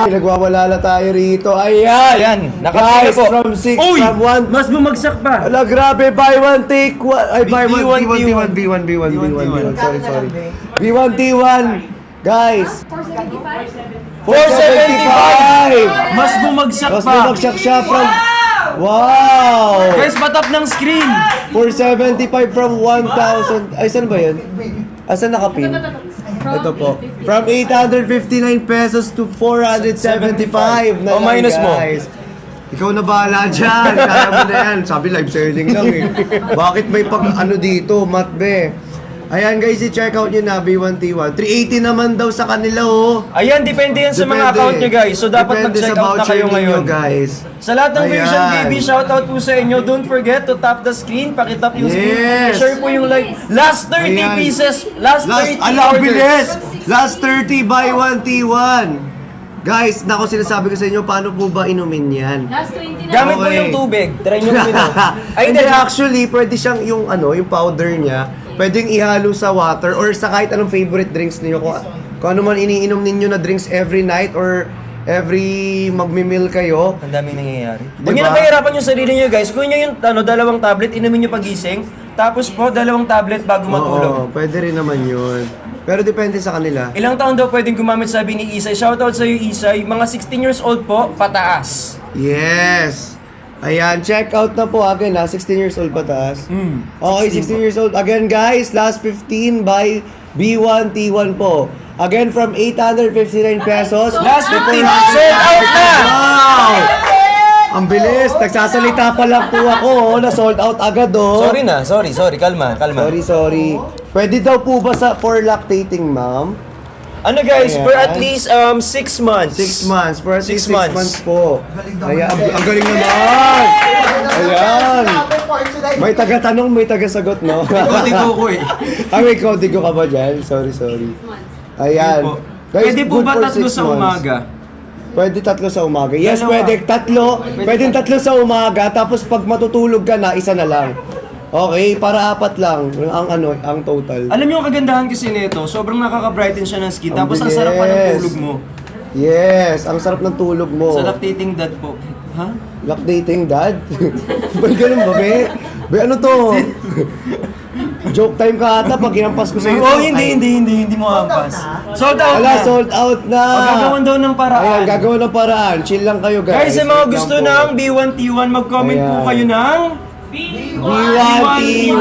Nagwawala tayo rito. Ayan! Nakapila Guys, po. from 6, Uy! from 1. Mas bumagsak pa. Ala, grabe, buy one, take one. Ay, buy one, B1, B1, B1, B1, B1. Sorry. B1, T1. Guys, 475! Mas bumagsak Mas pa. bumagsak siya from... Wow! Guys, patap ng screen. 475 from 1,000. Ay, saan ba yun? Asan nakapin? Ito po. From 859 pesos to 475 na O, lang, minus mo. guys. Ikaw na bahala dyan. Kaya mo na yan. Sabi live selling lang eh. Bakit may pag ano dito, matbe? Ayan guys, i-check out nyo na B1T1. 380 naman daw sa kanila oh. Ayan, depende yan sa mga Depende. account nyo guys. So dapat Depende mag-check sa out na voucher kayo ninyo, ngayon. guys. Sa lahat ng version Ayan. baby, shoutout po sa inyo. Don't forget to tap the screen, pakitap yung screen. Yes. Share po yung like. Last 30 Ayan. pieces. Last 30 ala, orders. bilis! Last 30 buy 1 T1. Guys, nako sinasabi ko sa inyo, paano po ba inumin yan? Last 20 na. Gamit mo Okay. yung tubig. Try nyo uminom. Ay, Hindi, hindi. actually, pwede siyang yung ano, yung powder niya, pwedeng ihalo sa water or sa kahit anong favorite drinks niyo. Kung ano man iniinom ninyo na drinks every night or every magmi-meal kayo. Ang daming nangyayari. Diba? Huwag nyo na pahirapan yung sarili nyo guys. Kunin nyo yung dalawang tablet, inumin nyo pagising. Tapos po, dalawang tablet bago matulog. Oo, pwede rin naman yun. Pero depende sa kanila. Ilang taon daw pwedeng gumamit, sabi ni Isay. Shoutout sa iyo Isay. Mga 16 years old po, pataas. Yes! Ayan, check out na po again ha, 16 years old pataas. Okay, 16 years old. Again guys, last 15 by B1T1 po. Again from 859 pesos. Last to 15, 400. sold out na! Wow! Ang bilis, nagsasalita pa lang po ako, oh, na sold out agad oh. Sorry na, sorry. Kalma. Sorry. Pwede daw po ba for lactating, ma'am? Ano guys, Ayan. for at least 6 months. 6 months. For at least 6 6 months po. Ayan, ang galing naman! Ayan! May taga-tanong, may taga-sagot, no? Kodigo ko eh. May kodigo ka ba dyan? Sorry. Ayan. Guys, Pwede po good ba for tatlo 6 sa months. umaga? Pwede tatlo sa umaga. Yes, Dalawa. pwede tatlo. Pwede tatlo sa umaga, tapos pag matutulog ka na, isa na lang. Okay, para 4 lang ang total. Alam niyo ang kagandahan kasi nito, sobrang nakaka-brighten siya ng skin. Tapos ang sarap pa ng bilis. tulog mo. Yes, ang sarap ng tulog mo. Sa lactating dad po. Ha? Lactating dad? Ba't ganun ba, be? Be, ano to? Joke time ka ata pag kinampas ko sa'yo. Oh, hindi mo hampas. Sold out Ala, na. sold out na! Gagawan daw ng paraan. Ayan, gagawan ng paraan. Chill lang kayo, guys. Guys, sa mga Wait gusto lang po. ng B1T1, mag-comment po Ayan. kayo ng B1T1!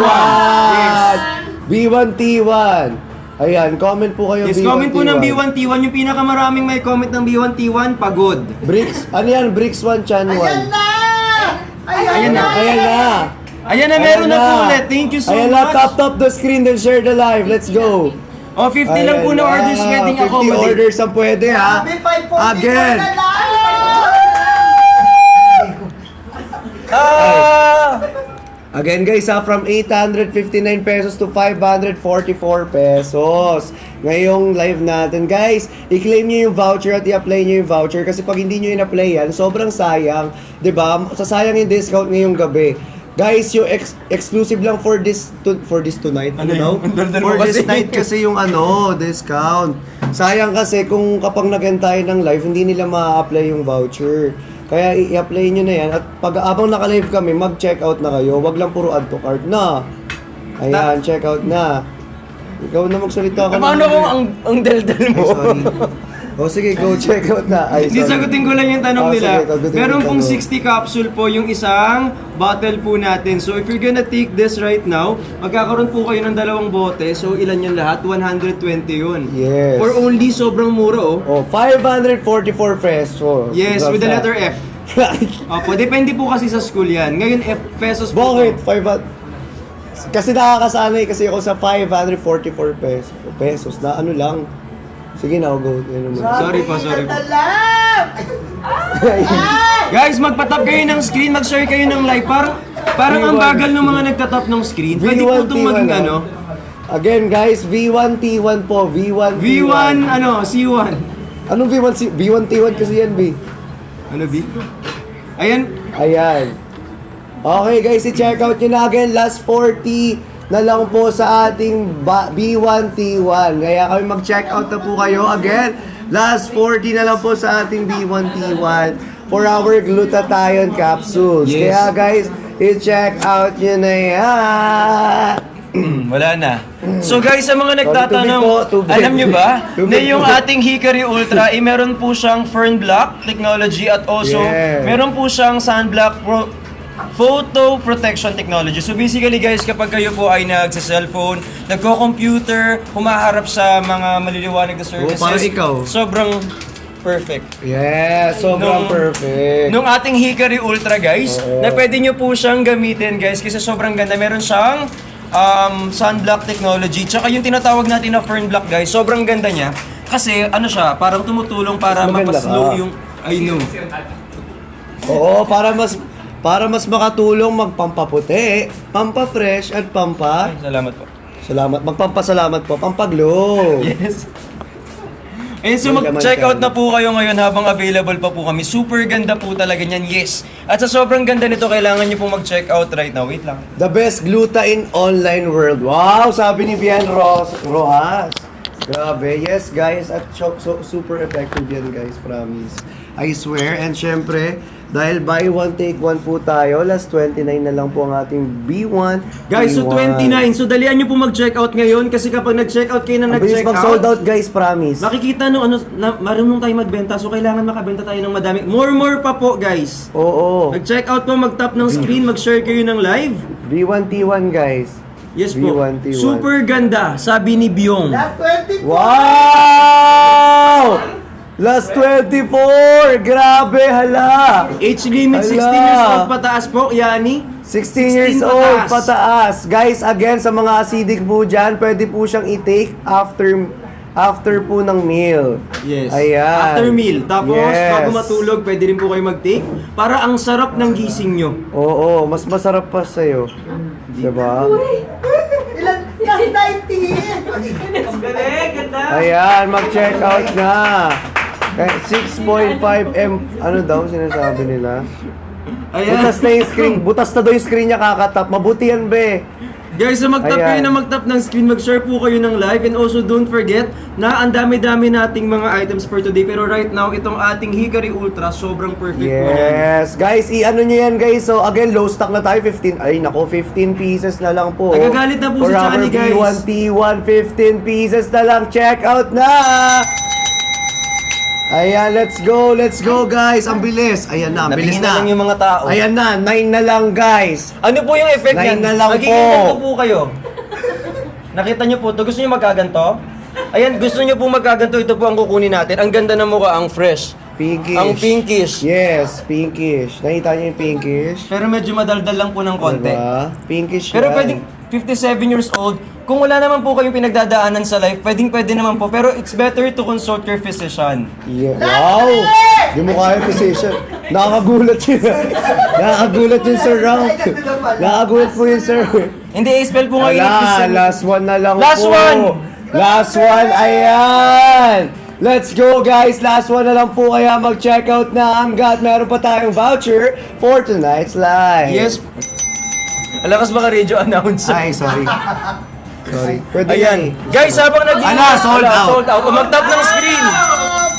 B1T1! Ayan, comment po kayo Yes, B1T1. comment po ng B1T1. Yung pinakamaraming may comment ng B1T1, pagod. Bricks, ano yan? Bricks 1, Chan 1. Ayan na. Ayan na! Ayan na, meron na po ulit. Thank you so Ayan much. na, tap the screen then share the live. Let's go! O, 50 lang po na orders pwedeng 50 accommodate. orders ang pwede ha. Again. Again guys ha, from 859 pesos to 544 pesos. Ngayong live natin guys, i-claim nyo yung voucher at i-apply nyo yung voucher kasi pag hindi nyo in-apply yan, sobrang sayang. 'Di ba? Sasayang yung discount ngayong gabi. Guys, yung exclusive lang for this tonight. Ano yun? Ang daldal mo For this kasi. night kasi yung discount. Sayang kasi kung kapag nag-end tayo ng live, hindi nila ma-apply yung voucher. Kaya i-apply nyo na yan. At pag abang naka-live kami, mag-check out na kayo. Wag lang puro add to cart na. Ayan, check out na. Ikaw na magsalita ka Paano na. kung ang daldal mo? Ay, sorry. O sige, go check out na. Ay, Hindi, sorry. sagutin ko lang yung tanong Oh, nila. sige, sagutin Meron yung pong tanong. 60 capsule po yung isang bottle po natin. So if you're gonna take this right now, magkakaroon po kayo ng dalawang bote. So ilan yung lahat? 120 yun. Yes. For only sobrang mura oh. Oh, 544 pesos. Yes, with the Basta. letter F. Opo, depende po kasi sa school yan. Ngayon, F pesos po. Bakit? 500? Kasi nakakasanay kasi ako sa 544 pesos na ano lang. Sige na, go. Ano mo. Sorry po. Guys, magpatap kayo ng screen, mag-share kayo ng live. Parang ang bagal ng mga nagtatap ng screen. Pwede po itong maging V1T1, ano. Again guys, V1T1 po. V1T1. V1, C1. Anong V1? V1T1 kasi yan, B. Ano, B? Ayan. Ayan. Okay guys, i-check out nyo na again. Last 40 na lang po sa ating B1T1. Kaya kami mag-check out na po kayo. Again, Last 40 na lang po sa ating B1T1 for our glutathione capsules. Yes. Kaya guys, i-check out nyo na yan. Wala na. So guys, sa mga nagtatanong, Tubig po, tubig. alam nyo ba, na Tubig yung po. ating Hickory Ultra, meron po siyang fern block technology at also, Yeah. meron po siyang sunblock photo protection technology. So basically guys, kapag kayo po ay nagsa-cellphone, nagko-computer, humaharap sa mga maliliwanag na services, parang ikaw. sobrang perfect. Yes, sobrang perfect. Nung ating Hickory Ultra guys, Oo. na pwede nyo po siyang gamitin guys kasi sobrang ganda. Meron siyang sunblock technology. Tsaka yung tinatawag natin na fern block guys, sobrang ganda niya. Kasi ano siya, parang tumutulong para Maganda mapaslow ka. yung... I know. Oo, para mas makatulong magpampaputi, pampa-fresh at Ay, salamat po. salamat, magpampasalamat po, pampaglow. Yes. And so Maganda mag-check out man na po kayo ngayon habang available pa po kami. Super ganda po talaga niyan, yes. At sa sobrang ganda nito, kailangan niyo po mag-check out right now. Wait lang. The best gluta in online world. Wow, sabi ni Bian Rojas. Grabe, yes guys, at super effective yan guys, promise. I swear, and syempre, dahil buy one take one po tayo, last 29 na lang po ang ating B1. Guys, so B1. 29. So dalian niyo po mag-check out ngayon kasi kapag nag-check out kayo na Ang bilis nag-check mag-sold out, out guys, promise. makikita no marunong tayo magbenta. So kailangan makabenta tayo ng madami. More pa po, guys. Oo. Mag-check out po, mag-tap ng screen, mag-share kayo ng live. B1T1 guys. Yes po. B1T1. Super ganda, sabi ni Byong. Wow! Last 24! Grabe, hala! Age limit 16 Ala. years old pataas po, Yani. 16 years 16 old, pataas. Guys, again, sa mga acidic po dyan, pwede po siyang i-take after po ng meal. Yes. Ayan. After meal. Tapos, Yes. bago matulog, pwede rin po kayo mag-take para ang sarap ng gising nyo. Oo, mas masarap pa sa'yo. Diba? Ilan? Kasi 19! Ang galing, ganda. Ayan, mag-check out na. 6.5 M, ano daw sinasabi nila? Ayan. Butas na yung screen, butas na daw yung screen niya kakatap. Mabuti yan, be. Guys, so mag-tap Ayan. kayo na mag-tap ng screen, mag-share po kayo ng live, and also don't forget na ang dami-dami nating mga items for today. Pero right now, itong ating Hickory Ultra, sobrang perfect po yan. Yes, guys, i-ano nyo yan guys. So again, low stock na tayo, 15, ay nako, 15 pieces na lang po. Nagagalit na po si Johnny, guys. For our B1T1, 15 pieces na lang. Check out na! Ayan, let's go guys. Ang bilis. Ayan na, ang bilis Natingin na na. lang yung mga tao. Ayan na, 9 na lang guys. Ano po yung effect Nine niyan? na lang Magiging po. ganito po kayo. Nakita niyo po to? Gusto niyo magkaganto? Ayan, gusto niyo po magkaganto. Ito po ang kukunin natin. Ang ganda ng mukha, ang fresh. Pinkish. Ang pinkish. Yes, pinkish. Nakita niyo yung pinkish? Pero medyo madaldal lang po ng konti. Diba? Pinkish Pero yan. pwedeng 57 years old, kung wala naman po kayong pinagdadaanan sa life, pwede naman po. Pero it's better to consult your physician. Yeah. Wow! Di mo kaya position. Nakakagulat yun. Nakakagulat yun, Sir Ralph. Nakakagulat po yun, Sir. Hindi, spell po ngayon. Ala, last one na lang Last po. one! Last one, ayan! Let's go guys! Last one na lang po kaya mag-check out na hanggat meron pa tayong voucher for tonight's live. Yes. Alakas baka radio announcer. Ay, sorry. Sorry. Pwede Ayan. yan eh. Guys, habang Sold out. Sold out. Mag-tap ng screen.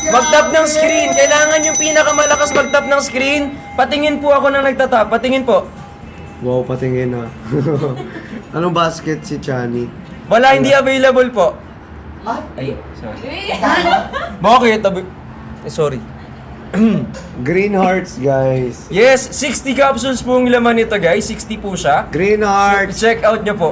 Mag-tap ng screen. Kailangan yung pinakamalakas mag-tap ng screen. Patingin po ako na nagtatap. Patingin po. Wow, patingin na. Anong basket si Chani? Wala, hindi available po. Ay, sorry. Bakit? Sorry. Green Hearts, guys. Yes, 60 capsules po ang laman nito guys. 60 po siya. Green Hearts. Check out nyo po.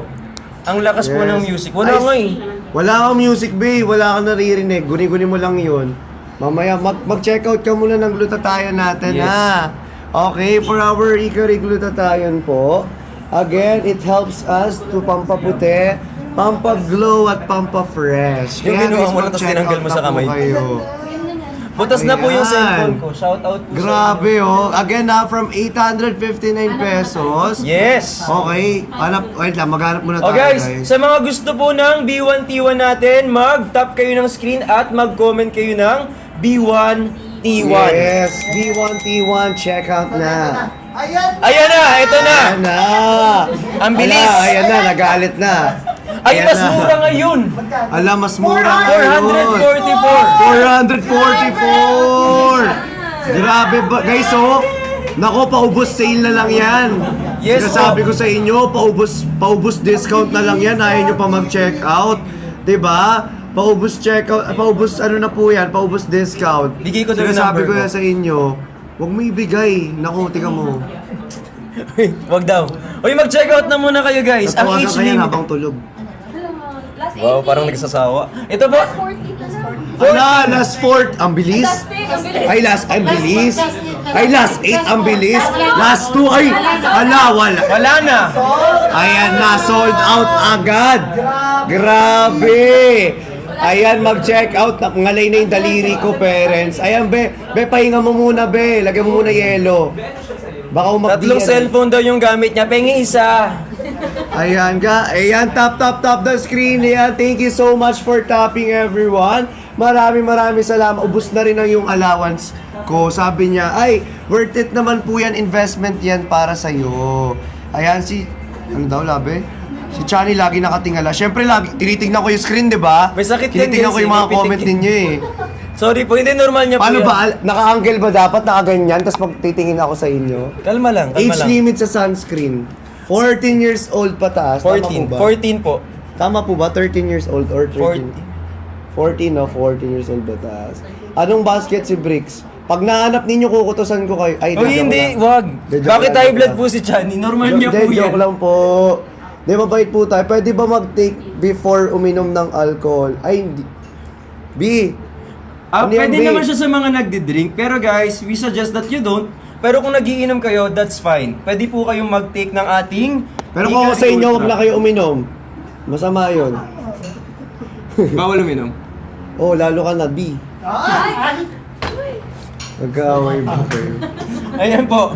Ang lakas po Yes. ng music. Wala Ay, nga eh. Wala kang music, babe. Wala kang naririnig. Guni-guni mo lang yun. Mamaya, mag-check out ka muna ng glutathione natin, Yes. ha? Okay, for our Hickory glutathione po. Again, it helps us to pampaputi, pampaglow at pampafresh. Yung Kaya ginawa guys, mo lang, tapos mag-check tinanggal out mo sa na po kamay. kayo. Butas na po yung Ayan. cellphone ko. Shout out po Grabe, oh. Again, from 859 pesos. Yes. Okay, wait lang, maghanap muna O tayo, guys, sa mga gusto po ng B1T1 natin, mag-tap kayo ng screen at mag-comment kayo ng B1T1. Yes, B1T1, check out na. Ayan! Ayan na, ito na. Ayan na. Ang bilis. Ala, ayan na, nagalit na. Ay, Ayan mas na. mura ngayon! Ala, mas mura ngayon. 444! Grabe ba? Guys, oh. Nako, paubos sale na lang yan. Yes, Sinasabi ko sa inyo, paubos discount na lang yan. Ayaw nyo pa mag-check out. Diba? Paubos check out, paubos ano na po yan, paubos discount. Bigay ko daw yung Sinasabi number ko ko. yan sa inyo, huwag mo ibigay. Naku, tika mo. Wag daw. Uy, mag-check out na muna kayo guys. Ang Tatawagan age ka yan limit. habang tulog. Last 80. Wow, parang nagsasawa. Ito po. Last 40, last 40. Ala, last 4, ang bilis. Last 8, ang bilis. Ay, last, ang bilis. Ay, last 8, ang bilis. Last 2, ay, ala, wala. Wala na. Ayan na, sold out agad. Grabe. Ayan, mag-check out. Ngalay na yung daliri ko, parents. Ayan, be, pahinga mo muna, be. Lagyan mo muna yelo. Baka umakdi Tatlong yan. cellphone daw yung gamit niya. Pengi isa. Ayan ka. Ayan, tap the screen. Ayan, thank you so much for tapping, everyone. Maraming salamat. Ubus na rin ang yung allowance ko. Sabi niya, ay, worth it naman po yan. Investment yan para sa'yo. Ayan, ano daw, labi? Si Chani lagi nakatingala. Siyempre, lagi, tinitingnan ko yung screen, di ba? May sakit yan, Tinitingnan guys, ko yung mga eh. comment ninyo eh. Sorry po, hindi normal niya Paano po ba? Naka-angle ba dapat? Nakaganyan? Tapos magtitingin ako sa inyo? Kalma lang, kalma Age lang. limit sa sunscreen. 14 years old pataas. Tama po 14. ba? 14 po. Tama po ba? 13 years old or 13? 14 no? 14 years old pataas. Anong basket si Bricks? Pag nahanap ninyo, kukutusan ko kayo. Ay, Oh, joke hindi, lang. wag. Joke Bakit lang, high joke blood lang. po si Chani? Normal niya po Joke yan. lang po. Di, mabait po tayo. Pwede ba mag-take before uminom ng alcohol? Ay, hindi. B. Ano yan, Pwede B? naman siya sa mga nagdi-drink. Pero guys, we suggest that you don't. Pero kung nagiinom kayo, that's fine. Pwede po kayong mag-take ng ating Pero kung ako sa inyo, huwag na kayo uminom. Masama yun. Bawal uminom. Oh, lalo ka na, B. Ay! Nagkaaway ba kayo? Ayan po.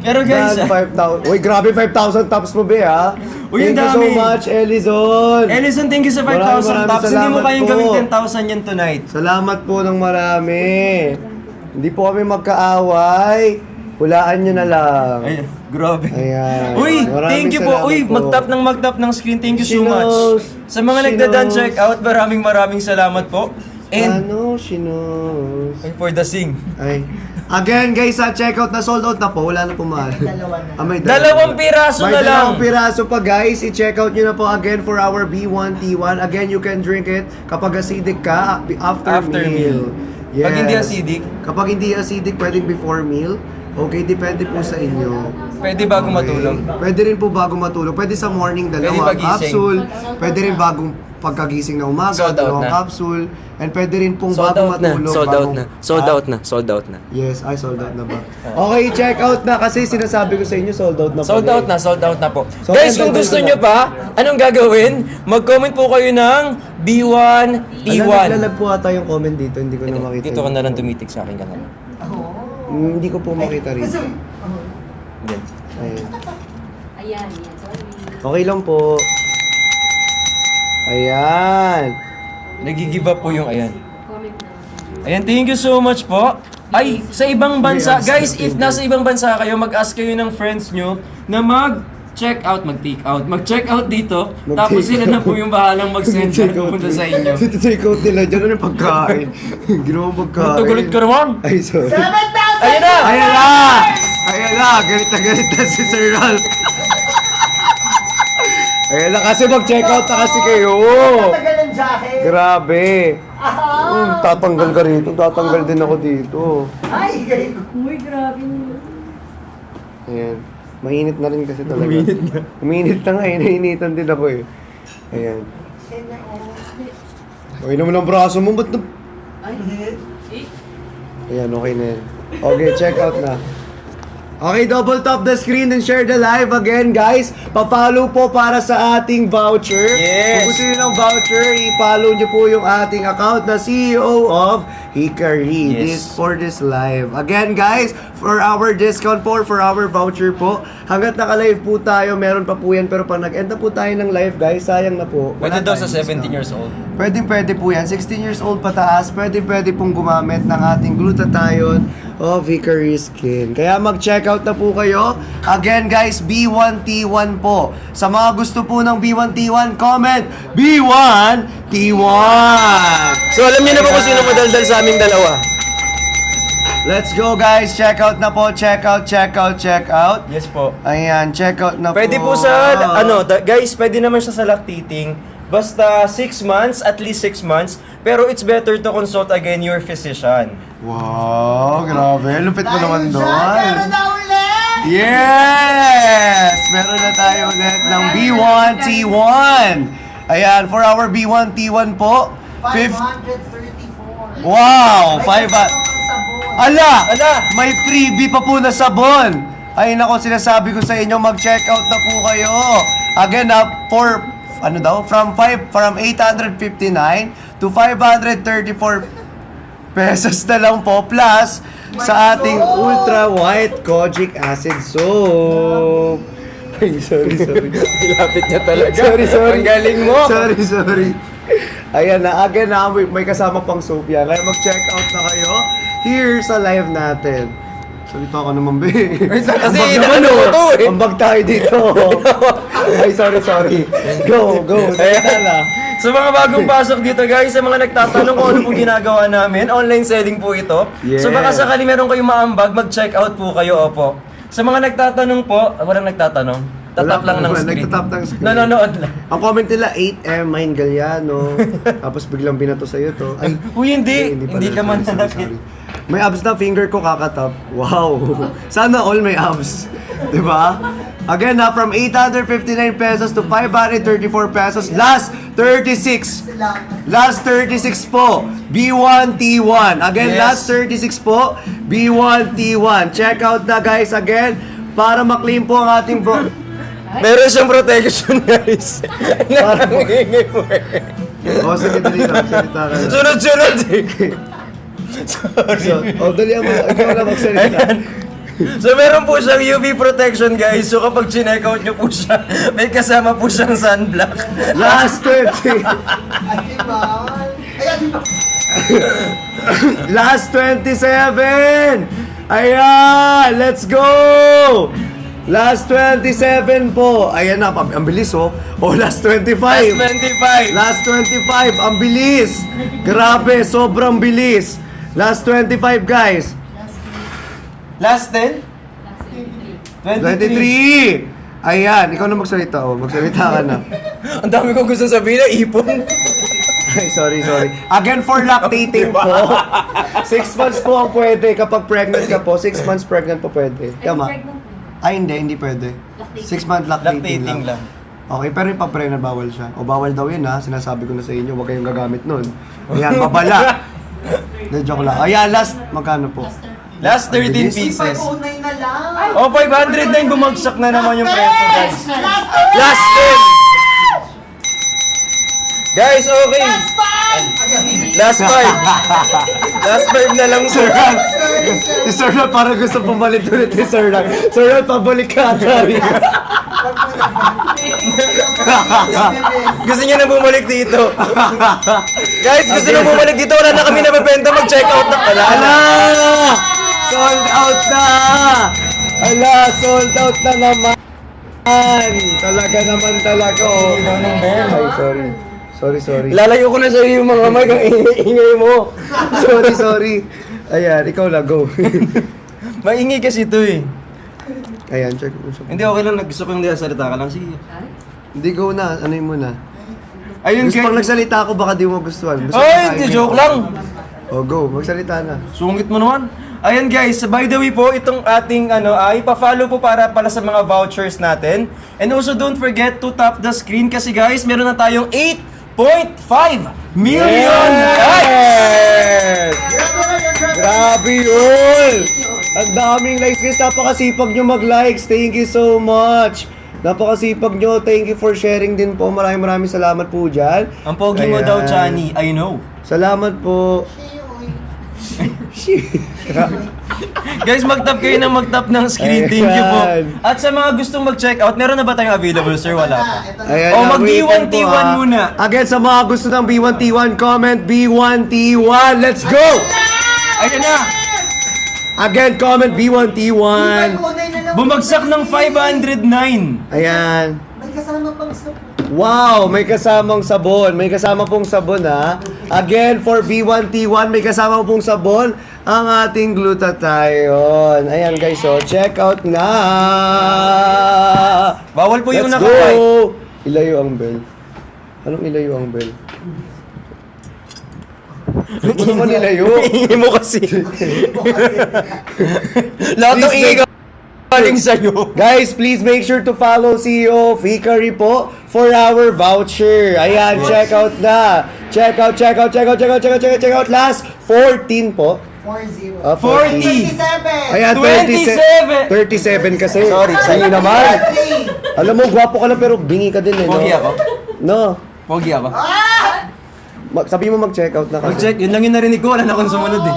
Pero guys, 5,000. Uy, grabe 5,000 tops mo, be, ha? Uy, ang Thank you so dami. much, Ellison. Ellison, thank you sa 5,000 Maraming tops. Hindi mo salamat kayang po. gawin 10,000 yan tonight. Salamat po ng marami. Hindi po kami magkaaway. Hulaan nyo na lang. Ay, grabe. Ayan. Uy, Maraming thank you po. salamat Uy, po. mag-tap ng screen. Thank you so She much. knows. Sa mga She nagda-done knows. check out, maraming salamat po. And Ano, she knows. for the sing. Ay. Again, guys, check out na, sold out na po. Wala na po mahal. Dalawa na. May Dalawang piraso May na lang. dalawang piraso pa, guys. I-check out nyo na po again for our B1T1. Again, you can drink it kapag acidic ka after meal. Yes. Pag hindi acidic? Kapag hindi acidic, pwedeng before meal. Okay, depende po sa inyo. Pwede bago matulog. Pwede rin po bago matulog. Pwede sa morning, Pwede dalawang pagising. capsule. Pwede rin bagong pagkagising na umaga, Sold out dalawang na. capsule. And pwede rin pong Sold bago out na. matulog. Sold out bagong- na. Sold Ah, out na. Sold out na. Yes, ay sold out na ba? Okay, check out na kasi sinasabi ko sa inyo sold out na Sold pala out eh. na, sold out na po. So, Guys, ang kung dagdag gusto ko nyo lang. pa, anong gagawin? Mag-comment po kayo ng B1, T1. Naglalag po ata yung comment dito, hindi ko na makita. Dito ka na lang tumitig sa akin ka na lang. Hindi ko po makita rin. Yan. Ayan. Ayan, yan. Sorry. Okay lang po. Ayan. Nagigive up po yung ayan. Comment na. Ayan, thank you so much po. Ay, sa ibang bansa, May guys, ask if nasa ibang bansa kayo, mag-ask kayo ng friends nyo na mag-check out, mag-take out. Mag-check out dito, tapos sila na po yung bahalang mag-send Check na out pupunta sa inyo. Check out nila dyan. Ano yung pagkain? Ginawang pagkain. Tugulit ka naman! Ay, sorry. 7,000! Ayun na! Ayan na! Ayan na! Galit na si Sir Ralph. Ayan na kasi mag-check out na kasi kayo. Tagal ng jacket. Grabe. Tatanggal ka rito. Tatanggal din ako dito. Ay, galing. Uy, grabe naman. Ayan. Mainit na rin kasi talaga. Uminit na. Uminit na nga eh. Nainitan din ako eh. Ayan. Okay naman ang braso mo. Ba't na... Ayan, okay na yan. Okay, check out na. Okay, double tap the screen and share the live again, guys. Pa-follow po para sa ating voucher. Yes. Kung gusto nyo ng voucher, i-follow nyo po yung ating account na CEO of Hikari. Yes. For this live. Again, guys, for our discount po, for our voucher po, hanggat naka-live po tayo, meron pa po yan. Pero pag nag-end na po tayo ng live, guys, sayang na po. Pwede Wala daw sa tayong 17 discount. years old. Pwede po yan. 16 years old pataas, pwede pong gumamit ng ating glutathione Oh, Vickery Skin. Kaya mag-check out na po kayo. Again guys, B1T1 po. Sa mga gusto po ng B1T1, comment B1T1. So alam niyo na po kung sino madaldal sa aming dalawa. Let's go guys. Check out na po. Check out. Yes po. Ayan, check out na Pwede po. po sa, guys, pwede naman siya sa lactating. Basta 6 months, at least 6 months. Pero it's better to consult again your physician. Wow, grabe. Lupit mo naman doon. Meron na ulit! Yes! Meron na tayo ulit ng B1T1. Ayan, for our B1T1 po. 534. Wow! May 5 kasama pang sabon. Ala! Ala! May freebie pa po na sabon. Ay nako, sinasabi ko sa inyo, mag-check out na po kayo. Again, from 859 to 534 pesos na lang po plus sa ating ultra white kojic acid soap. Ay, sorry. Lapit niya talaga. Sorry. Ang galing mo. Sorry. Ayan na, again na, may kasama pang soap yan. Kaya mag-check out na kayo here sa live natin. Salita ka naman, be. Kasi Ambag inaano ko to eh. Ambag tayo dito. Ay, sorry. Go. Salita na. Sa mga bagong pasok dito guys, sa mga nagtatanong kung ano po ginagawa namin, online selling po ito. Yeah. So baka sakali meron kayong maambag, mag-check out po kayo, opo. Sa mga nagtatanong po, walang nagtatanong. Tatap lang ng screen. Nagtatap ng screen. Nanonood lang. Ang comment nila, 8M, Mine Galliano. Tapos biglang binato sa'yo to. Ay, Uy, hindi. pala. Hindi ka man Sorry. nanakit. May abs na, finger ko kakatap. Wow. Sana all may abs. Diba? Again na, from 859 pesos to 534 pesos. Last 36. Last 36 po. B1T1. Again, Yes. last 36 po. B1T1. Check out na guys again para maklaim po ang ating bro. Meron siyang protection guys. Para po. Nakangingay mo eh. O, sige, dali lang. Salita ka na. Sunod-sunod eh. Sorry. So, dali mo. Ikaw na magsalita. So meron po siyang UV protection guys. So kapag chinek out nyo po siya, may kasama po siyang sunblock. Last 20. Ay, bawal. Ayan, di ba? Last 27. Ayan, let's go. Last 27 po. Ayan na, ang bilis oh. Oh, last 25. Last 25. Last 25, ang bilis. Grabe, sobrang bilis. Last 25 guys. Last 10? 23. Ayan, ikaw na magsalita oh. Magsalita ka na. Ang dami kong gusto sabihin na ipon. Ay, sorry. Again, for lactating po. 6 months po ang pwede. Kapag pregnant ka po, 6 months pregnant po pwede. Tama? Ay, hindi pwede. 6 month lactating lang. Okay, pero yung pag-pregnant, bawal siya. O bawal daw yun ha, sinasabi ko na sa inyo, huwag kayong gagamit nun. Ayan, babala. Hindi, joke lang. Ayan, last, magkano po? Last 13 bilis. pieces. 509 na lang. Oh, 500 na yung bumagsak na naman yung presyo guys. Last Last 10! Guys, okay. Last 5. Last 5 na lang sir. Si Sir Ron, parang gusto pumalit ulit ni Sir Ron. Sir Ron, pabalik ka ata. Gusto niya na bumalik dito. Guys, gusto na bumalik dito. Wala na kami nabibenta. Mag-check out na pala. Ala! Sold out na! Ala, sold out na naman! Talaga naman talaga, oh. Ay, sorry. Lalayo ko na sa iyo yung mga mic. Ang ingay mo. Sorry. Ayan, ikaw lang, go. Maingay kasi ito eh. Ayan, check. Usap. Hindi, okay lang. Gusto ko yung salita ka lang. Sige. Hindi, go na. Ano yun muna? Ayun, Gusto pag nagsalita ako, baka di mo gustuhan. Gusto ko Ay, tayo hindi, may- joke lang. Oh, go. Magsalita na. Sungit mo naman. Ayan guys, by the way po, itong ating ipa-follow po para sa mga vouchers natin. And also don't forget to tap the screen kasi guys, meron na tayong 8.5 million likes! Grabe yun! Ang daming likes guys, napakasipag nyo mag-likes. Thank you so much. Napakasipag nyo. Thank you for sharing din po. Maraming salamat po dyan. Ang pogi mo Ayan. daw, Chani. I know. Salamat po. Guys, mag-tap kayo ng mag-tap ng screen. Thank you po. Ayan. At sa mga gustong mag-check out, meron na ba tayong available, sir? Wala pa. Ayan, Oh, na, wait lang mag-B1T1 po, ha. muna. Again, sa mga gusto ng B1T1, comment B1T1. Let's go! Ayan na. Again, comment B1T1. Bumagsak ng 509. Ayan. May kasama pang sabon. Wow, may kasamang sabon. May kasama pong sabon ha. Again, for B1T1, may kasama pong sabon ang ating glutathione. Ayan guys, so check out na. Bawal po yung Let's nakapay. go! Ilayo ang bell. Anong ilayo ang bell? Huwag mo naman ilayo. Hingi mo kasi. Lahat ng Please ingay make- galing sa'yo. Guys, please make sure to follow CEO of Hickory po for our voucher. Ayan, check out na. Check out. Last 14 po. 40. 40. 27. Ayan, 27. 37 kasi. Sorry. Sige naman. Alam mo, gwapo ka lang pero bingi ka din eh, no? Pogi ako? No. Pogi ako. Sabi mo mag-check out na kasi. Mag-check, yun lang yung narinig ko, wala na akong sumunod eh.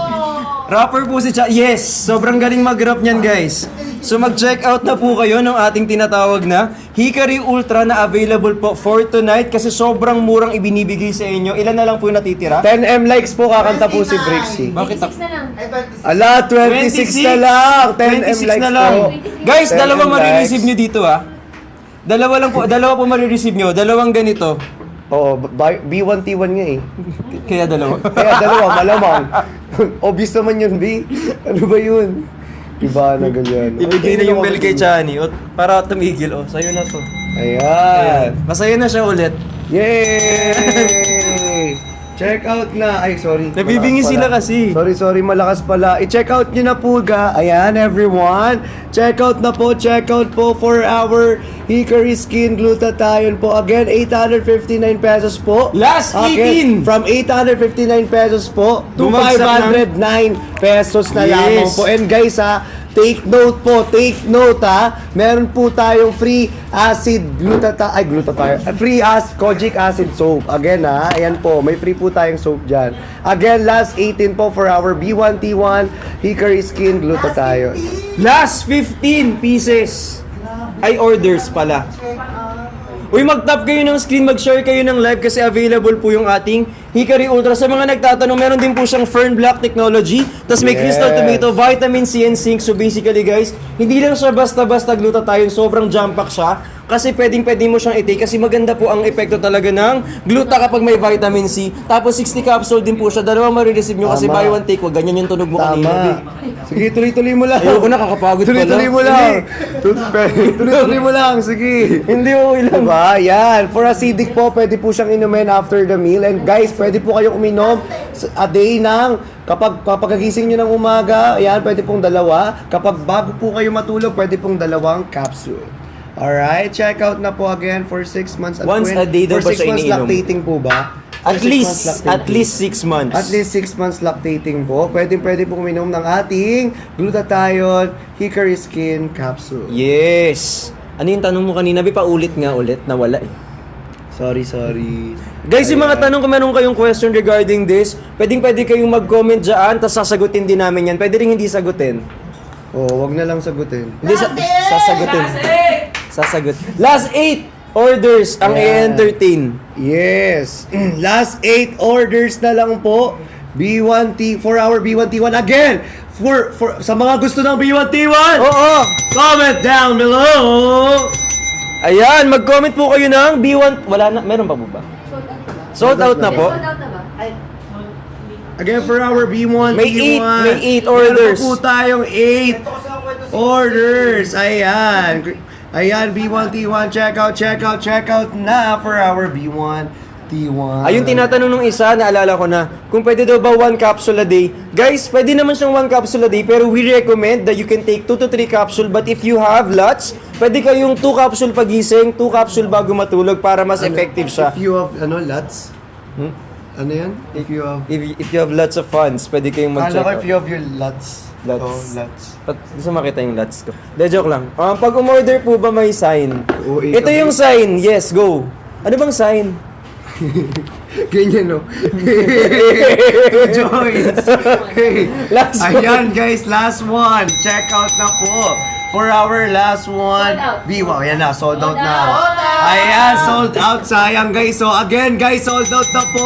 Rapper po si Cha. Yes, sobrang galing mag-rap niyan guys. So mag-check out na po kayo ng ating tinatawag na Hickory Ultra na available po for tonight kasi sobrang murang ibinibigay sa inyo. Ilan na lang po yung natitira? 10M likes po kakanta po si Brixie. Bakit 26 na lang. Ay, 26. Ala, 26 na lang. 10M 26 likes na lang. po. Guys, 10M dalawa likes. marireceive nyo dito ah. Dalawa po marireceive nyo. Dalawang ganito. Oo, B1T1 nga eh. Kaya dalawa. Kaya dalawa, malamang. Obvious naman yun, B. Ano ba yun? Iba na ganyan. Ibigay na yung bell kay Chani para tumigil. Oh, sa'yo na to. Ayan. Masaya na siya ulit. Yay! Check out na. Ay, sorry. Nabibingi Malakas sila pala. kasi. Sorry, malakas pala. I-check out nyo na po, Ayan, everyone. Check out na po. Check out po for our Hickory Skin Glutathione po. Again, 859 pesos po. Last 18. From 859 pesos po to Bumagsak 509 pesos na Yes. lamang po. And guys take note ha. Meron po tayong free acid free kojic acid soap. Again ayan po, may free po tayong soap dyan. Again, last 18 po for our B1T1 Hickory Skin Glutathione. Last 15 pieces. Ay, orders pala. Uy, mag-tap kayo ng screen, mag-share kayo ng live kasi available po yung ating Hickory Ultra. Sa mga nagtatanong, meron din po siyang Fern Black technology. Tapos may Crystal Yes. Tomato, Vitamin C and Zinc. So basically guys, hindi lang siya basta-basta glutathione, sobrang jump pack siya. Kasi pwede mo siyang i-take kasi maganda po ang epekto talaga ng gluta kapag may vitamin C. Tapos 60 capsule din po siya. Dalawang marireceive nyo kasi Tama. buy one take. Wag ganyan yung tunog mo kanina. Tama. Sige, tuloy-tuloy mo lang. Ayoko na, kakapagod pala. Tuloy-tuloy mo lang. Tuloy-tuloy mo lang. Sige. Hindi ko ilang. Diba? Yan. For acidic po, pwede po siyang inumin after the meal. And guys, pwede po kayong uminom a day ng kapag kagising nyo ng umaga, yan, pwede pong dalawa. Kapag bago po kayo matulog, pwede pong dalawang capsule. Alright, check out na po again for 6 months. At Once a day daw for ba 6 siya months iniinom? lactating po ba? For At 6 least, months lactating. at least 6 months. At least 6 months lactating po. Pwede po uminom ng ating glutathione Hickory Skin Capsule. Yes. Ano yung tanong mo kanina? Paulit nga ulit. Nawala eh. Sorry. Guys, yung mga tanong kung meron kayong question regarding this, pwede kayong mag-comment dyan, tapos sasagutin din namin yan. Pwede rin hindi sagutin. Oh, wag na lang sagutin. Hindi, sasagutin. Sasagot. Last 8 orders ang Yeah. i-entertain. Yes. Last 8 orders na lang po. B1T for our B1T1 again. For sa mga gusto ng B1T1. Oo! Comment down below. Ayan, mag-comment po kayo ng B1... Wala na, meron pa po ba? Sold out Sold out na na ba? po? Sold out na ba? Again for our B1T1. May eight orders. Meron po tayong 8 orders. Ayan. Ayan, B1T1. Check out na for our B1T1. Ayun, tinatanong nung isa, naalala ko na, kung pwede daw ba 1 capsule a day. Guys, pwede naman siyang 1 capsule a day, pero we recommend that you can take 2 to 3 capsule, but if you have lots, pwede kayong 2 capsule pagising, 2 capsule bago matulog para mas effective siya. If you have, lots? Ano yan? If you have... If you have lots of funds, pwede kayong mag-check Kala ko out. if you have your lots. Lots. Oh, lots. Gusto makita yung lots ko. De, joke lang. Pag umorder po ba may sign? Oo, Ito yung sign. Yes, go. Ano bang sign? Ganyan, no? Two joints. Last Ayan, guys, last one. Check out na po. For our last one. Sold out. Wow, ayan na, sold out Sold na. out. Ayan, sold out. Sayang, guys. So, again, guys, sold out na po.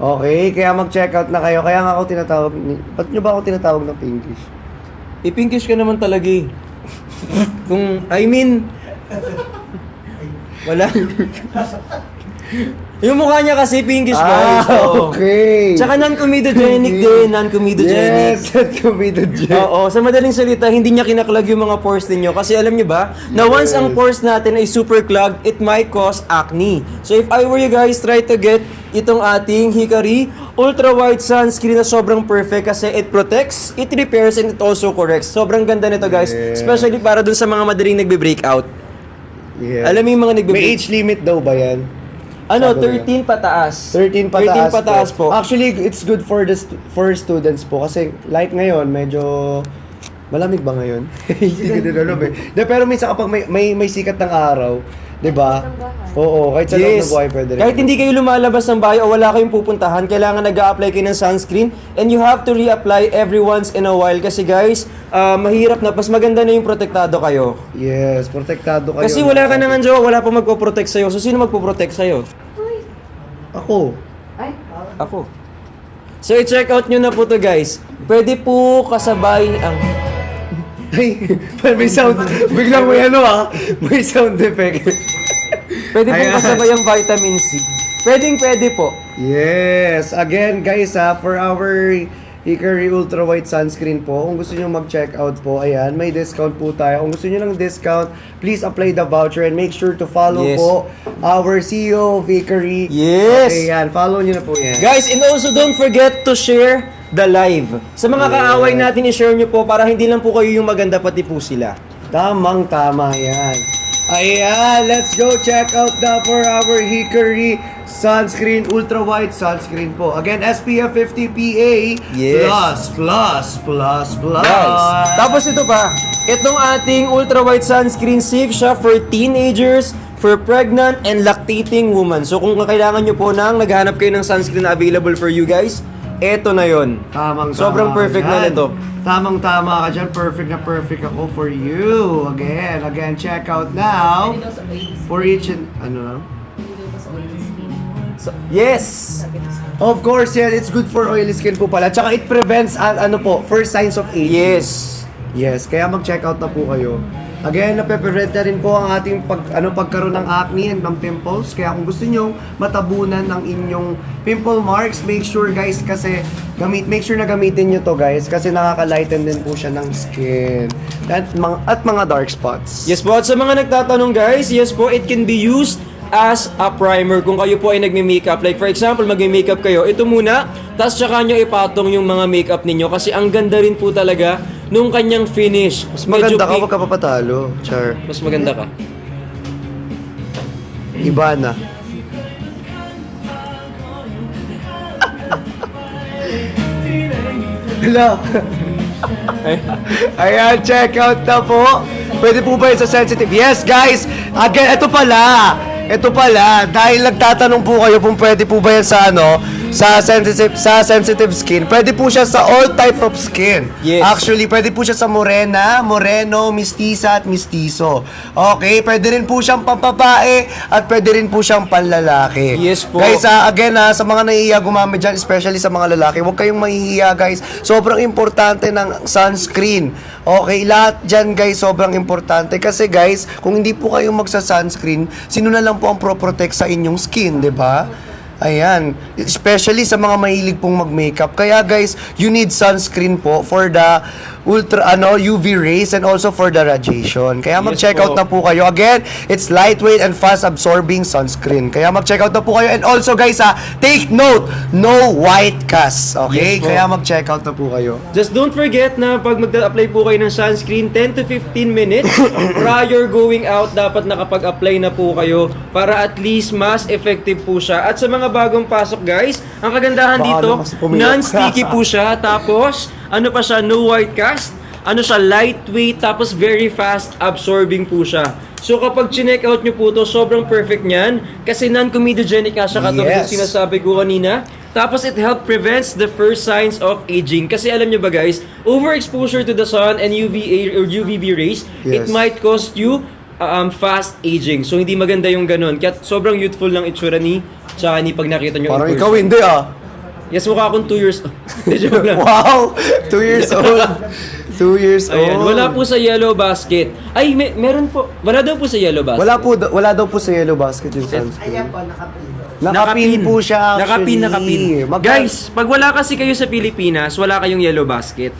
Okay, kaya mag-check out na kayo. Kaya nga ako tinatawag, ba't nyo ba ako tinatawag ng pinkish? Pinkish ka naman talaga eh. Wala. Yung mukha niya kasi pinkish guys. Oo. Okay. Tsaka non-comedogenic din, non-comedogenic. Yes, at comedogenic. Oo, sa madaling salita, hindi niya kinaklag yung mga pores ninyo. Kasi alam niyo ba, na once ang pores natin ay super clogged, it might cause acne. So if I were you guys, try to get itong ating Hikari Ultra White Sunscreen na sobrang perfect kasi it protects, it repairs, and it also corrects. Sobrang ganda nito guys, Yes. especially para dun sa mga madaling nagbe-breakout. Yes. Alam mo yung mga May nagbe-break? age limit daw ba yan? Ano, Sabi ko 13 pataas. 13 13 pataas po. Actually, it's good for for students po kasi like ngayon, medyo malamig ba ngayon? Hindi ko din alam eh. Pero minsan kapag may sikat ng araw, 'di ba? Oo, kahit sa loob ng buhay pwede rin. Kahit hindi kayo lumalabas ng bahay o wala kayong pupuntahan, kailangan nag-a-apply kayo ng sunscreen and you have to reapply every once in a while kasi guys, mahirap na, mas maganda na yung protektado kayo. Yes, protektado kayo. Kasi wala ka naman jowa, wala pa magpo-protect sa'yo. So sino magpo-protect sa'yo? Ako. Ay, Ako. So i-check out nyo na po to guys. Pwede po kasabay ang... Ay, may sound. Biglang may may sound effect. Pwede pong Ayan. kasabay ang vitamin C. Pwede po. Yes. Again, guys, for our Hickory Ultra White Sunscreen po, kung gusto nyo mag-check out po, ayan, may discount po tayo. Kung gusto nyo ng discount, please apply the voucher and make sure to follow Yes. po our CEO of Hickory. Yes. Okay, yan. Follow nyo na po yan. Guys, and also don't forget to share the live. Sa mga kaaway natin, i-share nyo po para hindi lang po kayo yung maganda, pati po sila. Tamang-tama yan. Ayan, let's go check out the for our Hickory Sunscreen, Ultra White Sunscreen po. Again, SPF 50 PA. Yes. Plus. Guys, tapos ito pa, itong ating ultra white sunscreen, safe siya for teenagers, for pregnant and lactating women. So kung kailangan nyo po naghahanap kayo ng sunscreen na available for you guys, eto na yon. Tamang-tama Sobrang perfect ka na dyan. nito. Tamang-tama ka dyan. Perfect ako for you. Again, check out now. Pwede daw sa oily skin. For each and, ano na? Pwede daw sa oily skin. So, yes! Sabi ko sa Of course, yan. It's good for oily skin po pala. Tsaka it prevents, first signs of aging. Yes! Yes, kaya mag-check out na po kayo. Again, nape-prevent na rin po ang ating pagkaroon ng acne and ng pimples. Kaya kung gusto nyo matabunan ng inyong pimple marks, make sure guys kasi make sure na gamitin nyo to guys kasi nakaka-lighten din po siya ng skin at mga dark spots. Yes po, at sa mga nagtatanong guys, yes po, it can be used as a primer kung kayo po ay nagme-makeup. Like for example, magme-makeup kayo, ito muna, tapos tsaka nyo ipatong yung mga makeup ninyo kasi ang ganda rin po talaga nung kanyang finish. Mas maganda ka, pink. wag ka papatalo. Char. Mas maganda ka. Iba na. Hello. Ayan, check out na po. Pwede po ba yun sa sensitive? Yes, guys. Again, ito pala. Dahil nagtatanong po kayo kung pwede po ba yan sa sensitive skin. Pwede po siya sa all type of skin. Yes. Actually, pwede po siya sa moreno, mestiza at mestizo. Okay, pwede rin po siyang pambabae at pwede rin po siyang panlalaki. Yes po. Guys, again sa mga nahihiya gumamit dyan, especially sa mga lalaki, huwag kayong mahihiya guys. Sobrang importante ng sunscreen. Okay, lahat dyan guys, sobrang importante. Kasi guys, kung hindi po kayo magsa-sunscreen, sino na lang po ang pro-protect sa inyong skin, di ba? Ayan, especially sa mga mahilig pong mag-makeup. Kaya guys, you need sunscreen po for the UV rays and also for the radiation. Kaya mag-check out po. na po kayo. Again, it's lightweight and fast absorbing sunscreen. Kaya mag-check out na po kayo. And also guys, take note, no white cast. Okay? Yes po. Kaya mag-check out na po kayo. Just don't forget na pag mag-apply po kayo ng sunscreen, 10 to 15 minutes prior going out, dapat nakapag-apply na po kayo para at least mas effective po siya. At sa mga bagong pasok guys, ang kagandahan Baka dito, naman kasi pumilok. non-sticky po siya. Tapos, ano pa siya, no white cast. Ano siya, lightweight, tapos very fast absorbing po siya. So kapag chinek out nyo po to, sobrang perfect niyan kasi non-comedogenic nga siya katulad Yes. ng sinasabi ko kanina. Tapos it help prevents the first signs of aging. Kasi alam nyo ba guys, overexposure to the sun and UVA or UVB rays, it Yes. might cost you fast aging. So hindi maganda yung ganun. Kaya sobrang youthful ng itsura ni tsaka ni pag nakita nyo Parang in ikaw person. hindi Yes, mukha akong 2 years old. Hindi, joke lang. Wow! 2 years old. 2 years old. Ayan, wala po sa yellow basket. Ay, meron po. Wala daw po sa yellow basket. Wala daw po sa yellow basket yung sunscreen. Ayan po, nakapilo. Nakapin po siya actually. Nakapin. Guys, pag wala kasi kayo sa Pilipinas, wala kayong yellow basket.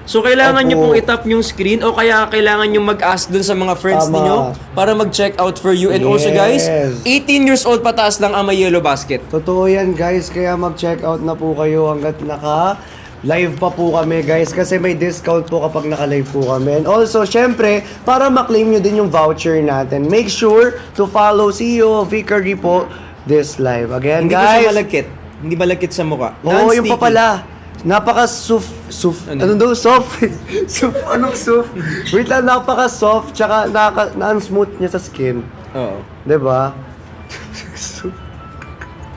So, kailangan Opo. nyo pong itap yung screen o kaya kailangan nyo mag-ask dun sa mga friends Tama. ninyo para mag-check out for you. And also guys, Yes. 18 years old pataas lang ang may yellow basket. Totoo yan guys, kaya mag-check out na po kayo hanggat live pa po kami guys kasi may discount po kapag naka-live po kami. And also, syempre, para ma-claim nyo din yung voucher natin, make sure to follow CEO Hickory po this live. Again Hindi ko siya guys, malagkit. Hindi malagkit sa mukha. oo yung pa Non-sticky. pala. Ano daw? Soft? Anong soft? Wait lang, napaka-soft, tsaka na-smooth niya sa skin. Oo. Diba?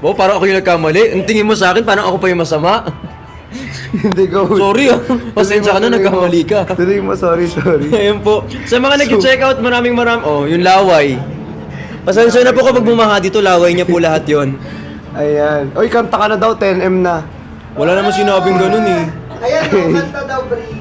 Wow, parang ako yung nagkamali. Ang tingin mo sa akin, parang ako pa yung masama. Hindi ko. Sorry pasensya ka na, nagkamali ka. Tuloy mo, sorry. Ayun po. Sa mga nag-check out, maraming oh, yung laway. Pasensya na po kapag bumaha dito, laway niya po lahat yon. Ayan. Oy, kanta ka na daw, 10M na. Wala naman sinabing ganun eh. Ayan, kanta daw, Brie.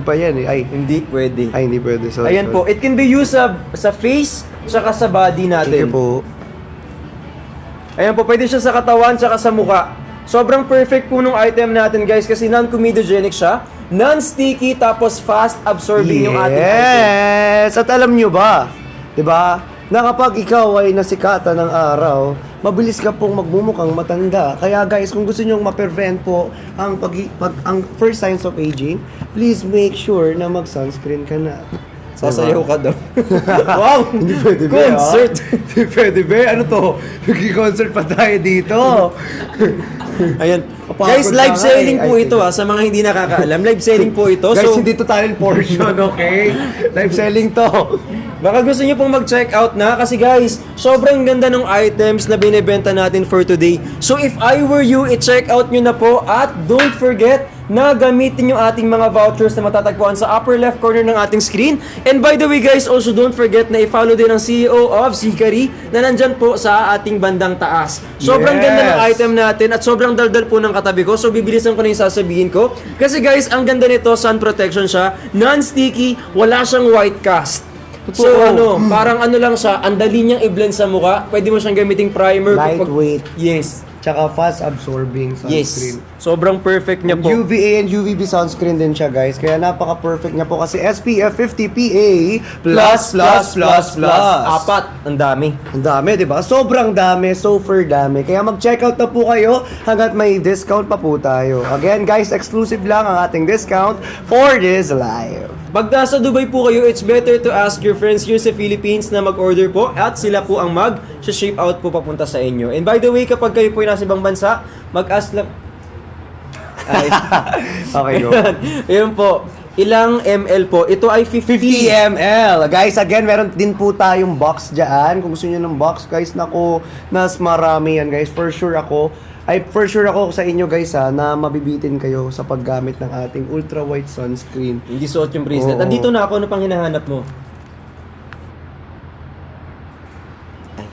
vlog pa yan eh. Ay, Hindi pwede. hindi pwede. Sorry. Ayan po, it can be used sa face, tsaka sa body Thank natin. you po. Ayan po, pwede siya sa katawan, tsaka sa mukha. Sobrang perfect po nung item natin guys kasi non-comedogenic siya, non-sticky, tapos fast absorbing yung ating item. Yes! At alam nyo ba, di ba, na kapag ikaw ay nasikatan ng araw, mabilis ka pong magmumukhang matanda. Kaya guys, kung gusto nyong ma-prevent po ang first signs of aging, please make sure na mag-sunscreen ka na. Sasayaw ka daw. Wow! Hindi pwede ba? Concert! Hindi pwede ba? Ano to? Nag-concert pa tayo dito. Ayan. Kapagod Guys, live na selling nga eh. po Ay, ito sa mga hindi nakakaalam. Live selling po ito. Guys, So, hindi to talent portion, okay? Live selling to. baka gusto niyo pong mag-check out na kasi guys, sobrang ganda ng items na binebenta natin for today. So if I were you, i-check out nyo na po at don't forget na gamitin yung ating mga vouchers na matatagpuan sa upper left corner ng ating screen. And by the way guys, also don't forget na i-follow din ang CEO of Zikari na nandyan po sa ating bandang taas. Sobrang Yes! ganda ng item natin at sobrang daldal po ng katabi ko. So bibilisan ko na yung sasabihin ko. Kasi guys, ang ganda nito, sun protection siya, non-sticky, wala siyang white cast. So parang ano lang siya, ang dali niyang i-blend sa mukha. Pwede mo siyang gamiting primer. Lightweight. Yes. Tsaka fast absorbing Yes. sunscreen. Sobrang perfect niya po. UVA and UVB sunscreen din siya, guys. Kaya napaka-perfect niya po kasi SPF 50 PA++++++. Apat. Ang dami. Ang dami, di ba? Sobrang dami, super dami. Kaya mag-checkout na po kayo hanggat may discount pa po tayo. Again, guys, exclusive lang ang ating discount for this live. Pag nasa Dubai po kayo, it's better to ask your friends here sa Philippines na mag-order po at sila po ang mag-ship out po papunta sa inyo. And by the way, kapag kayo po ay nasa ibang bansa, mag-ask lang... Ay. Okay, go. Ayun po. Ilang ml po? Ito ay 50 ml. Guys, again, meron din po tayong box dyan. Kung gusto niyo ng box, guys, naku, mas marami yan, guys. For sure ako sa inyo, guys, ha, na mabibitin kayo sa paggamit ng ating ultra white sunscreen. Hindi suot yung bracelet. Oo. Nandito na ako. Ano pang hinahanap mo? Ay,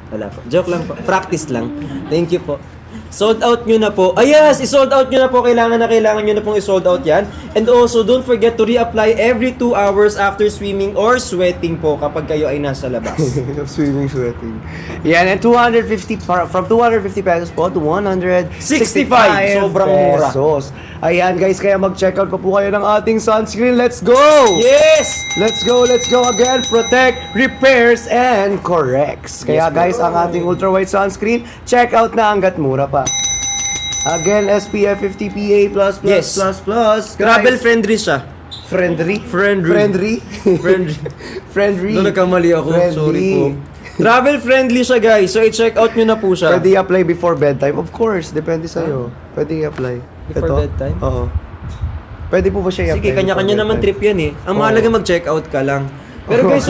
wala po. Joke lang po. Practice lang. Thank you po. Sold out nyo na po. Ah yes! I-sold out nyo na po. Kailangan nyo na pong i-sold out yan. And also, don't forget to reapply every 2 hours after swimming or sweating po kapag kayo ay nasa labas. Swimming, sweating. Yan, and 250, from 250 pesos po to 165 Sobrang mura. pesos. Ayan, guys, kaya mag-checkout pa po kayo ng ating sunscreen. Let's go! Yes! Let's go again. Protect, repairs, and corrects. Kaya Yes, guys, ang ating ultra white sunscreen, check out na hanggat mura pa. Again, SPF 50 PA+++++. Yes. Guys. Travel friendly siya. Friendly? Friendly. Friendly. Doon nagkamali ako. Friendly. Sorry po. Travel friendly siya, guys. So, i-check out nyo na po siya. Pwede i-apply before bedtime? Of course, depende sa'yo. Pwede i-apply. Before bedtime? Oo. Pwede po ba siya i-apply? Sige, kanya-kanya before naman bedtime? trip yan eh. Ang Oo. mahalaga mag-check out ka lang. Pero guys,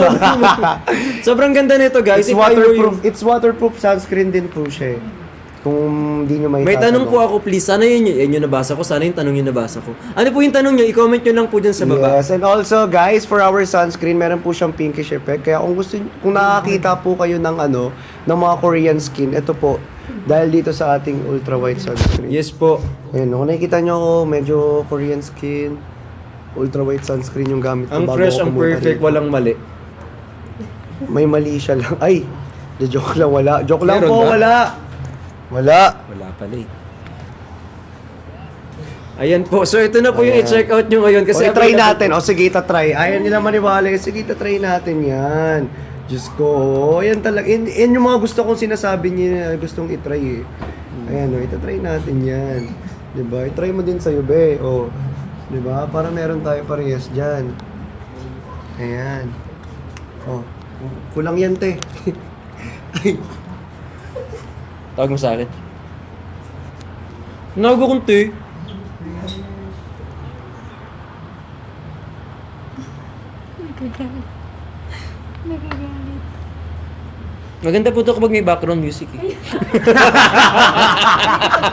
sobrang ganda nito, guys. It's If I were waterproof. you- It's waterproof sunscreen din po siya eh. Kung hindi nyo May tanong po ako, please. Sana yun yung nabasa ko. Sana yung tanong yung nabasa ko. Ano po yung tanong nyo? I-comment nyo lang po dyan sa baba. Yes, and also guys, for our sunscreen, meron po siyang pinkish effect. Kaya kung nakakita po kayo ng ng mga Korean skin, ito po, dahil dito sa ating ultra white sunscreen. Yes po. Ayun, kung nakikita nyo ako, medyo Korean skin, ultra white sunscreen yung gamit ko Ang bago fresh, ako ang pumunta perfect, rito. walang mali. May mali siya lang. Ay, joke lang, wala. Joke lang Meron po, ba? wala. Wala. Wala pala eh. Ayan po. So, ito na po yung Ayan. i-check out nyo ngayon. Kasi O, try available natin. po. O, sige, try. Ayaw nila maniwala. Sige, try natin yan. Diyos ko. Yan talaga. Yan yung mga gusto kong sinasabi niya na gustong itry eh. Ayan, o. Itatry natin yan. Diba? I-try mo din sa'yo, be. O. Diba? Para meron tayo parehas dyan. Ayan. O. Kulang yan, te. Ay. Tawag mo sa akin. Nago kong te. Nagagalit. Nagagalit. Maganda po ito kapag may background music eh.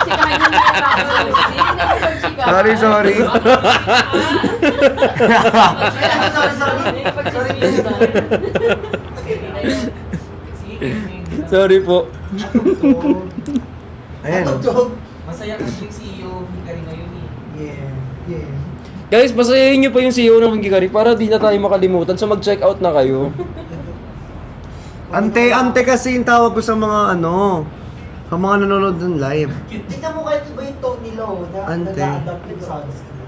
Chikahan niyo na yung background music. Sorry, sorry. Sorry po. Ayan. Masaya kasi si CEO Hikari ngayon eh. Yeah. Yeah. Guys, pasayahin nyo pa yung CEO ng Hikari para di na tayo makalimutan. So mag-check out na kayo. Ante kasi yung tawag ko sa mga sa mga nanonood ng live. Tingnan mo kahit iba yung tone nila, oh, na Ante. nag-a-adapt yung sunscreen.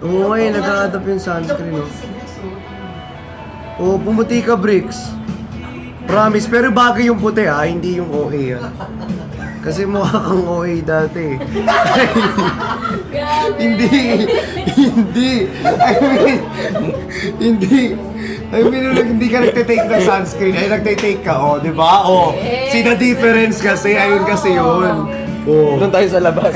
Oo, ay, nag-a-adapt yung sunscreen, Tingnan oh. mo si Brix, oh. Oo, pumuti ka, Bricks. Promise, pero bagay yung puti ha, hindi yung OA ha. Kasi mukha kang OA dati. Hindi. I mean, hindi ka nagtitake ng sunscreen, ay nagtitake ka, oh, di ba? Oh, see the difference kasi, ayun kasi yun. Oh. Doon tayo sa labas.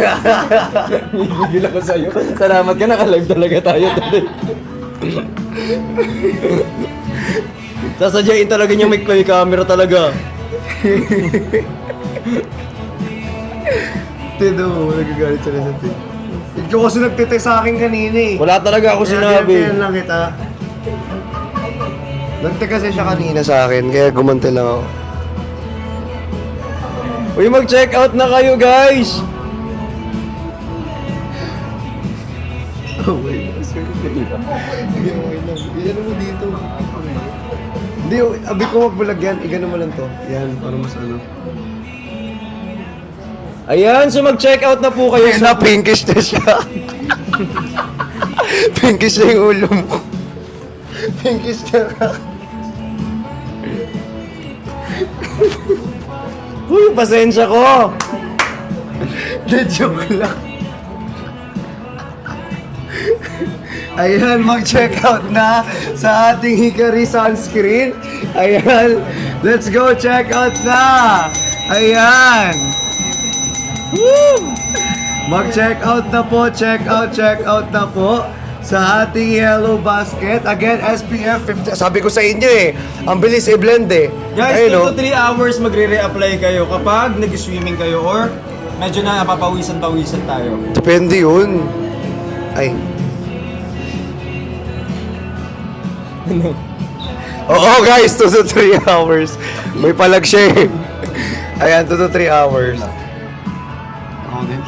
Bibigil ako sa'yo. Salamat ka, naka-live talaga tayo today. Sasadyain talaga niya may camera talaga. Tido, nagagalit sila sa tido. Ikaw kasi nagtitake sa akin kanina eh. Wala talaga ako sinabi. Kaya lang kita. Nagtake kasi siya kanina sa akin, kaya gumanti lang ako. Uy, mag-check out na kayo, guys! Oh my God, sorry. Hindi, okay lang. Iyan mo dito. Hindi, abi ko magbulag yan. Igano mo lang to. Yan, para mas ano. Ayan, so mag-check out na po kayo Ayun na, pinkish na siya. Pinkish na yung ulo mo. Pinkish na. Uy, pasensya ko. The joke lang. Ayan, mag-check out na sa ating Hikari sunscreen. Ayan, let's go check out na. Ayan. Woo! Mag-check out na po, check out na po sa ating yellow basket. Again, SPF 50. Sabi ko sa inyo eh, ang bilis i-blend eh. Guys, Ayun, 2 to 3 hours magre-reapply kayo kapag nag-swimming kayo or medyo na papawisan-pawisan tayo. Depende yun. Ay. Oo guys, 2 to 3 hours. May palag siya eh. Ayan, 2 to 3 hours. Ako din.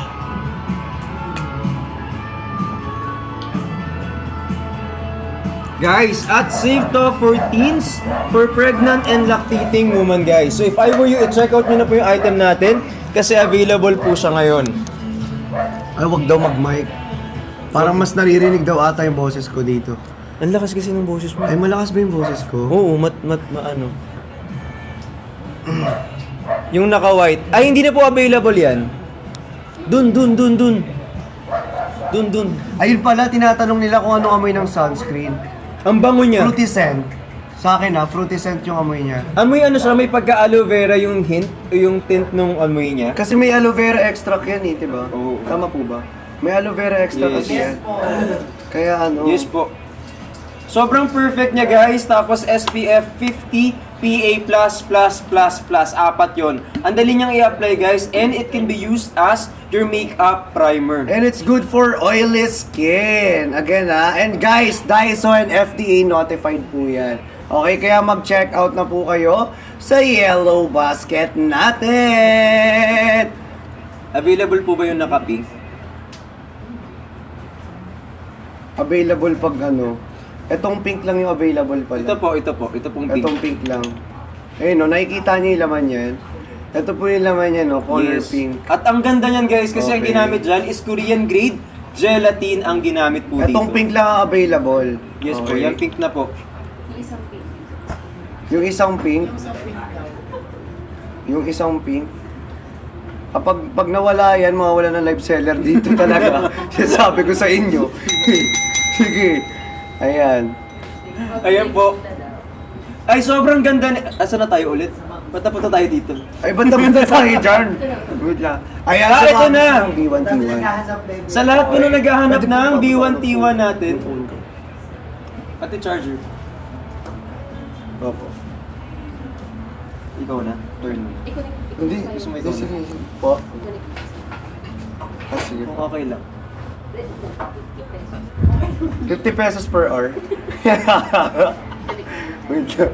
Guys, at safe to for teens, for pregnant and lactating women, guys. So if I were you, i-check out nyo na po yung item natin kasi available po siya ngayon. Ay, wag daw mag-mic. Parang mas naririnig daw ata yung boses ko dito. Ang lakas kasi ng boses mo. Ay, malakas ba yung boses ko? Oo, ano. Yung naka-white. Ay, hindi na po available yan. Dun. Ayun pala, tinatanong nila kung ano amoy ng sunscreen. Ang bango niya. Fruity scent. Sa akin fruity scent yung amoy niya. Amoy ano siya, may pagka-aloe vera yung hint, yung tint nung amoy niya. Kasi may aloe vera extract yan eh, diba? Oo. Tama po ba? May aloe vera extract Yes. kasi yan. Kaya ano? Yes po. Sobrang perfect niya guys, tapos SPF 50 PA+++++, apat yon. Ang dali niyang i-apply guys, and it can be used as your makeup primer. And it's good for oily skin. Again and guys, Daiso and FDA notified po yan. Okay, kaya mag-check out na po kayo sa yellow basket natin. Available po ba yung naka-pink? Available pag ano. Etong pink lang yung available pala. Ito pong pink. Etong pink lang. Ayun no, nakikita niyo yung laman yan. Ito po yung laman niya no, color Yes. pink. At ang ganda niyan guys, kasi ang Okay. ginamit dyan is Korean grade gelatin ang ginamit po dito. Etong pink lang ang available. Yes po, Okay. yan pink na po. Yung isang pink. Yung isang pink. Pag nawala yan, mawawala ng live seller dito talaga. Sabi ko sa inyo. Sige. Ayan. Ayan po. Ay, sobrang ganda ni... Asa na tayo ulit? Ba't napunta tayo dito? Ay, ba't napunta tayo dyan? Wait lang. Ayan, Ah, sa ito mga na. gusto ng B1, T1. Sa lahat po na naghahanap Pwede po ng ba- B1T1 natin, pati charger. Opo. Ikaw na, turn mo. Hindi. Gusto mo Sige, ito? sige. Po. Sige. Okay lang. 50 pesos per hour. Wait lang.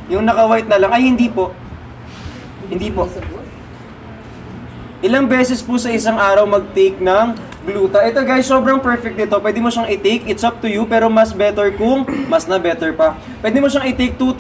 Yung naka-white na lang, ay hindi po. Hindi po. Ilang beses po sa isang araw mag-take ng gluta. Ito guys, sobrang perfect nito. Pwede mo siyang i-take, it's up to you, pero mas better kung, mas na better pa. Pwede mo siyang i-take 2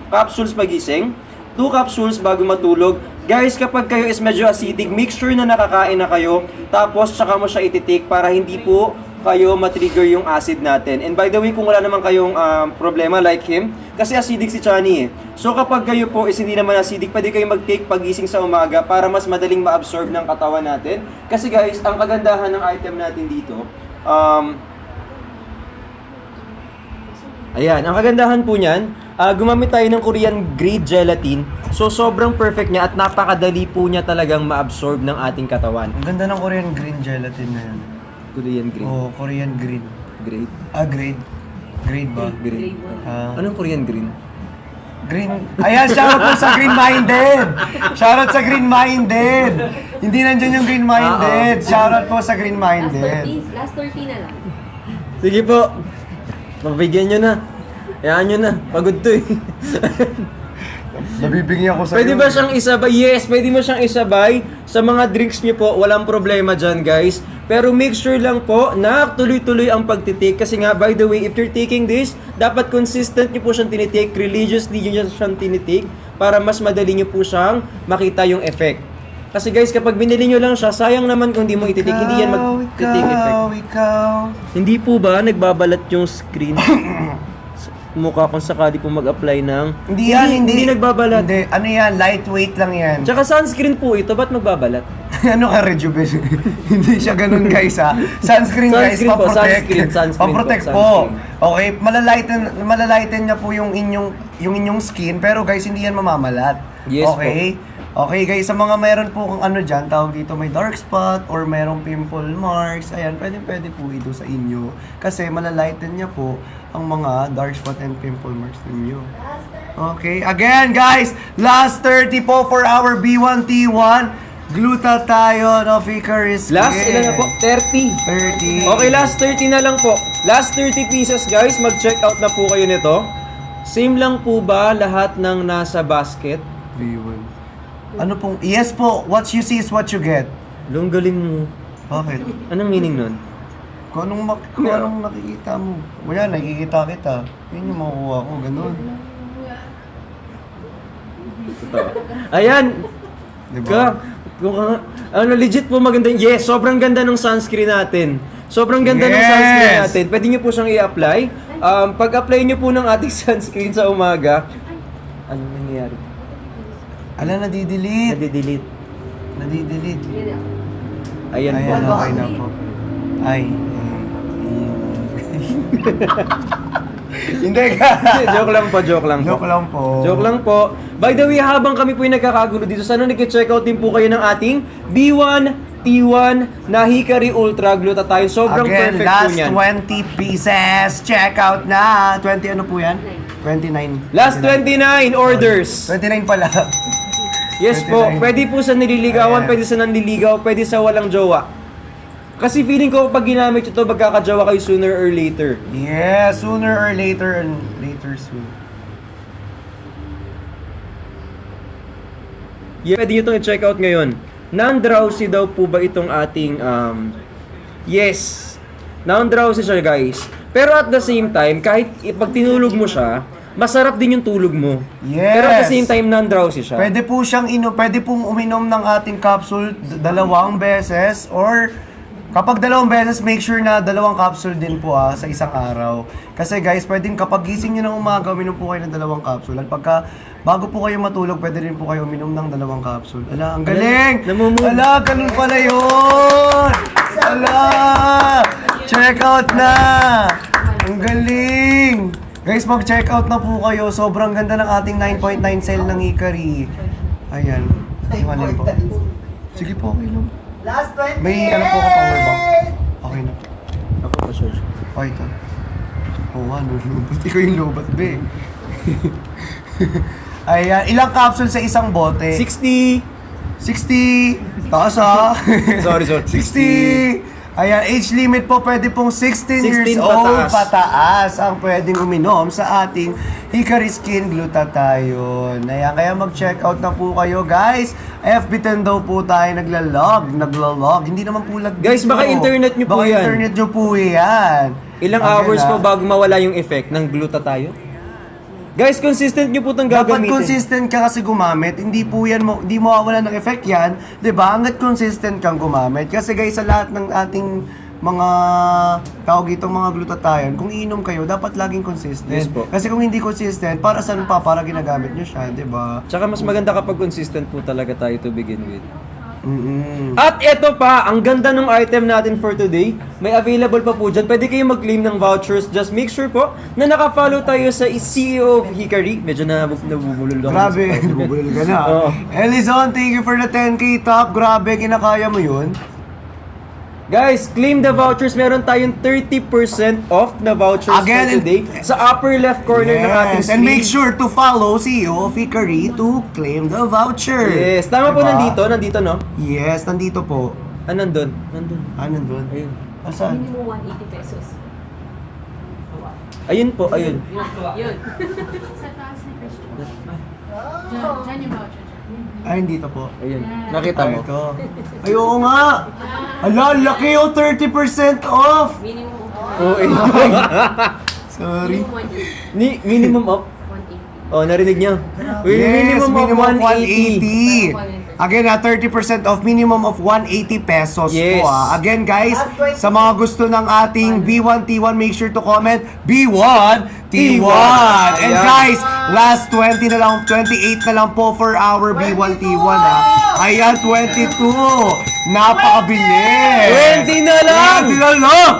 capsules pagising, 2 capsules bago matulog. Guys, kapag kayo is medyo acidic, make sure na nakakain na kayo, tapos tsaka mo siya i-take para hindi po kayo matrigger yung acid natin. And by the way, kung wala naman kayong problema like him, kasi acidic si Chani eh. So kapag kayo po is hindi naman acidic, pwede kayo mag-take pagising sa umaga para mas madaling ma-absorb ng katawan natin. Kasi guys, ang kagandahan ng item natin dito, ayan, ang kagandahan po niyan, gumamit tayo ng Korean grade gelatin. So sobrang perfect niya at napakadali po niya talagang ma-absorb ng ating katawan. Ang ganda ng Korean green gelatin na yan. Korean grade. Oh, Korean green. Grade? Grade. Grade ba? Grade. Ah. Anong Korean green? Green. Ayan, shoutout po sa green-minded. Shoutout sa green-minded. Hindi nandyan yung green-minded. Shoutout po sa green-minded. Last 30 na lang. Sige po. Mabigyan nyo na. Hayaan nyo na. Pagod to eh. Nabibigyan ko sa Pwede ba siyang isabay? Yes, pwede mo siyang isabay. Sa mga drinks nyo po, walang problema dyan guys. Pero make sure lang po na tuloy-tuloy ang pagtitake. Kasi nga, by the way, if you're taking this, dapat consistent nyo po siyang tinitake, religiously nyo siyang tinitake, para mas madali nyo po siyang makita yung effect. Kasi guys, kapag binili nyo lang siya, sayang naman kung hindi mo ititake, hindi yan mag-take effect. Hindi po ba nagbabalat yung screen? Mukha kung sakali po mag-apply ng... Hindi nagbabalat. Hindi, ano yan, lightweight lang yan. Tsaka sunscreen po ito, ba't magbabalat? Ano ka, Rejuven? Hindi siya ganun, guys, ha? Sunscreen, guys, Sunscreen po, pa-protect. sunscreen Pa-protect po, po. sunscreen. Okay, malalighten niya po yung inyong skin, pero guys, hindi yan mamamalat. Yes okay? Okay, guys, sa mga mayroon po kung ano dyan, tawag dito may dark spot or mayroong pimple marks, ayan, pwede po ito sa inyo. Kasi malalighten niya po ang mga dark spot and pimple marks ninyo. Okay, again, guys, last 30 po for our B1T1. Glutathione of Icarus. Last, ilan na po? 30. 30. Okay, last 30 na lang po. Last 30 pieces, guys. Mag-check out na po kayo nito. Same lang po ba lahat ng nasa basket? B1. Ano pong, yes po, what you see is what you get. Long galing mo. Bakit? Anong meaning nun? Kung anong nakikita mo. Wala, nakikita kita. Yun yung makukuha ko, ganun. Ayan. Diba? Legit po maganda. Yes, sobrang ganda ng sunscreen natin. Sobrang ganda ng Yes! sunscreen natin. Pwede nyo po siyang i-apply. Pag-apply nyo po ng ating sunscreen sa umaga, ano nangyayari? Ala, nadidelete. Nade-delete. Nadidelete. Ayan po. Ayan, okay na po. Ay. Hindi ka. Joke lang po, joke lang po. Joke lang po. Joke lang po. By the way, habang kami po yung nagkakagulo dito, sana nag-check out din po kayo ng ating B1T1 na Hikari Ultra Glutathione. Sobrang Again, perfect po last niyan. 20 pieces. Check out na. 20 ano po yan? 29. Last 29 orders. 29 pala. Yes po, 29. pwede po sa nililigawan, Ayan. pwede sa nanliligaw, pwede sa walang jowa. Kasi feeling ko pag ginamit ito, magkakajowa kayo sooner or later. Yeah, sooner or later and later soon. Yeah, pwede nyo itong i-check out ngayon. Non-drowsy daw po ba itong ating, yes. Non-drowsy siya, guys. Pero at the same time, kahit pag tinulog mo siya, masarap din yung tulog mo. Yes. Pero at the same time, non-drowsy siya. Pwede po siyang pwede pong uminom ng ating capsule 2 beses or kapag 2 beses, make sure na 2 capsule din po sa isang araw. Kasi guys, pwedeng kapag gising nyo ng umaga, uminom po kayo ng 2 capsule. At pagka bago po kayo matulog, pwede rin po kayo uminom ng 2 capsule. Ala, ang galing! Namumove. Ala, ganun pala yun! Ala! Check out na! Ang galing! Guys, mag-check out na po kayo. Sobrang ganda ng ating 9.9 sale ng Hikari. Ayan. Iwanin po. Sige po, okay lang. Last 20! May ano po ako power bank. Okay na po. Ako pa, George. Okay ito. Oo nga, no, lubat. Ikaw yung lubat, be. Ayan, ilang capsule sa isang bote? 60! 60! Taas ha? Sorry. 60! Ayan, age limit po pwede pong 16 years 16 old pataas. pataas ang pwedeng uminom sa ating Hikari Skin Glutathione. Ayan, kaya mag-check out na po kayo, guys. FB10 daw po tayo naglalog. Hindi naman po lag Guys, baka internet nyo po baka yan. internet nyo po yan. Ilang Again, hours po bago mawala yung effect ng glutathione? Guys, consistent nyo po itong Dapat gagamitin. consistent ka kasi gumamit. Hindi po yan, hindi mo mawawala ng effect yan. 'Di ba? Hanggat consistent kang gumamit. Kasi guys, sa lahat ng ating mga tawag itong mga glutathione, kung iinom kayo, dapat laging consistent. Yes po. Kasi kung hindi consistent, para saan pa? Para ginagamit nyo siya, 'di ba? Tsaka mas maganda kapag consistent po talaga tayo to begin with. Mm-mm. At eto pa, ang ganda ng item natin for today. May available pa po dyan. Pwede kayo mag-claim ng vouchers. Just make sure po na naka-follow tayo sa CEO of Hikari. Medyo nabubulol ako. Grabe, nabubulol ka na. Oo. Elizon, thank you for the 10k top. Grabe, kinakaya mo 'yun. Guys, claim the vouchers. Meron tayong 30% off na vouchers Again, for today. Sa upper left corner ng ating Yes, screen. and make sure to follow CEO of Hikari to claim the voucher. Yes, tama po Diba? nandito no? Yes, nandito po. Nandun. Nandun? Ayun. Asan? Minimum 180 pesos. Ayun po, ayun. Yun. Sa taas ni Christian. Diyan yung voucher dyan. Ay, hindi to po. Ayun, nakita mo. Ito. Ay, oo nga! Ala, laki oh! 30% off! Minimum Oo, Sorry. minimum of? 180. Oh, narinig niyo? Uy, Yes, minimum of 180. 180. Again, 30% off, minimum of 180 pesos Yes. po. Again, guys, sa mga gusto ng ating B1T1, make sure to comment B1T1. And Ayan. guys, last 20 na lang, 28 na lang po for our B1T1 ha. Ayan, 22. Napakabilis. 20 na lang! 20 na lang!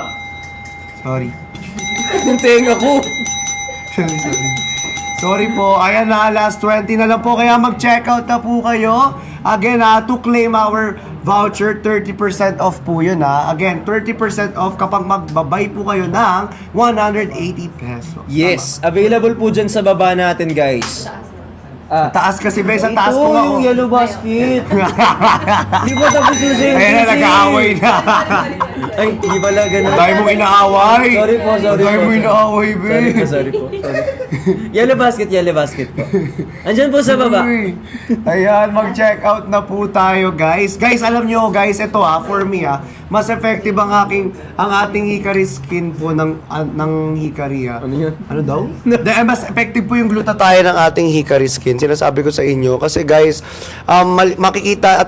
Sorry. Hintayin ako. Sorry. Sorry po. Ayan na, last 20 na lang po. Kaya mag-checkout na po kayo. Again to claim our voucher, 30% off po yun Again, 30% off kapag magbabay po kayo ng 180 pesos. Yes, available po dyan sa baba natin, guys. Sa taas kasi, be. Sa taas ko nga. Ito yung yellow basket. Di ba tapos yung same? Ayan na, nag-aaway na. Ay, hindi pala ganun. Dahil mo inaaway. Sorry po. Dahil mo inaaway, be. Sorry po. Yellow basket po. Andyan po sa baba. Uy. Ayan, mag-check out na po tayo, guys. Guys, alam nyo, guys, ito for me mas effective ang ating Hikari skin po ng Hikari Ano yun? Ano daw? Mas effective po yung glutathione ng ating Hikari skin. Sinasabi ko sa inyo kasi guys,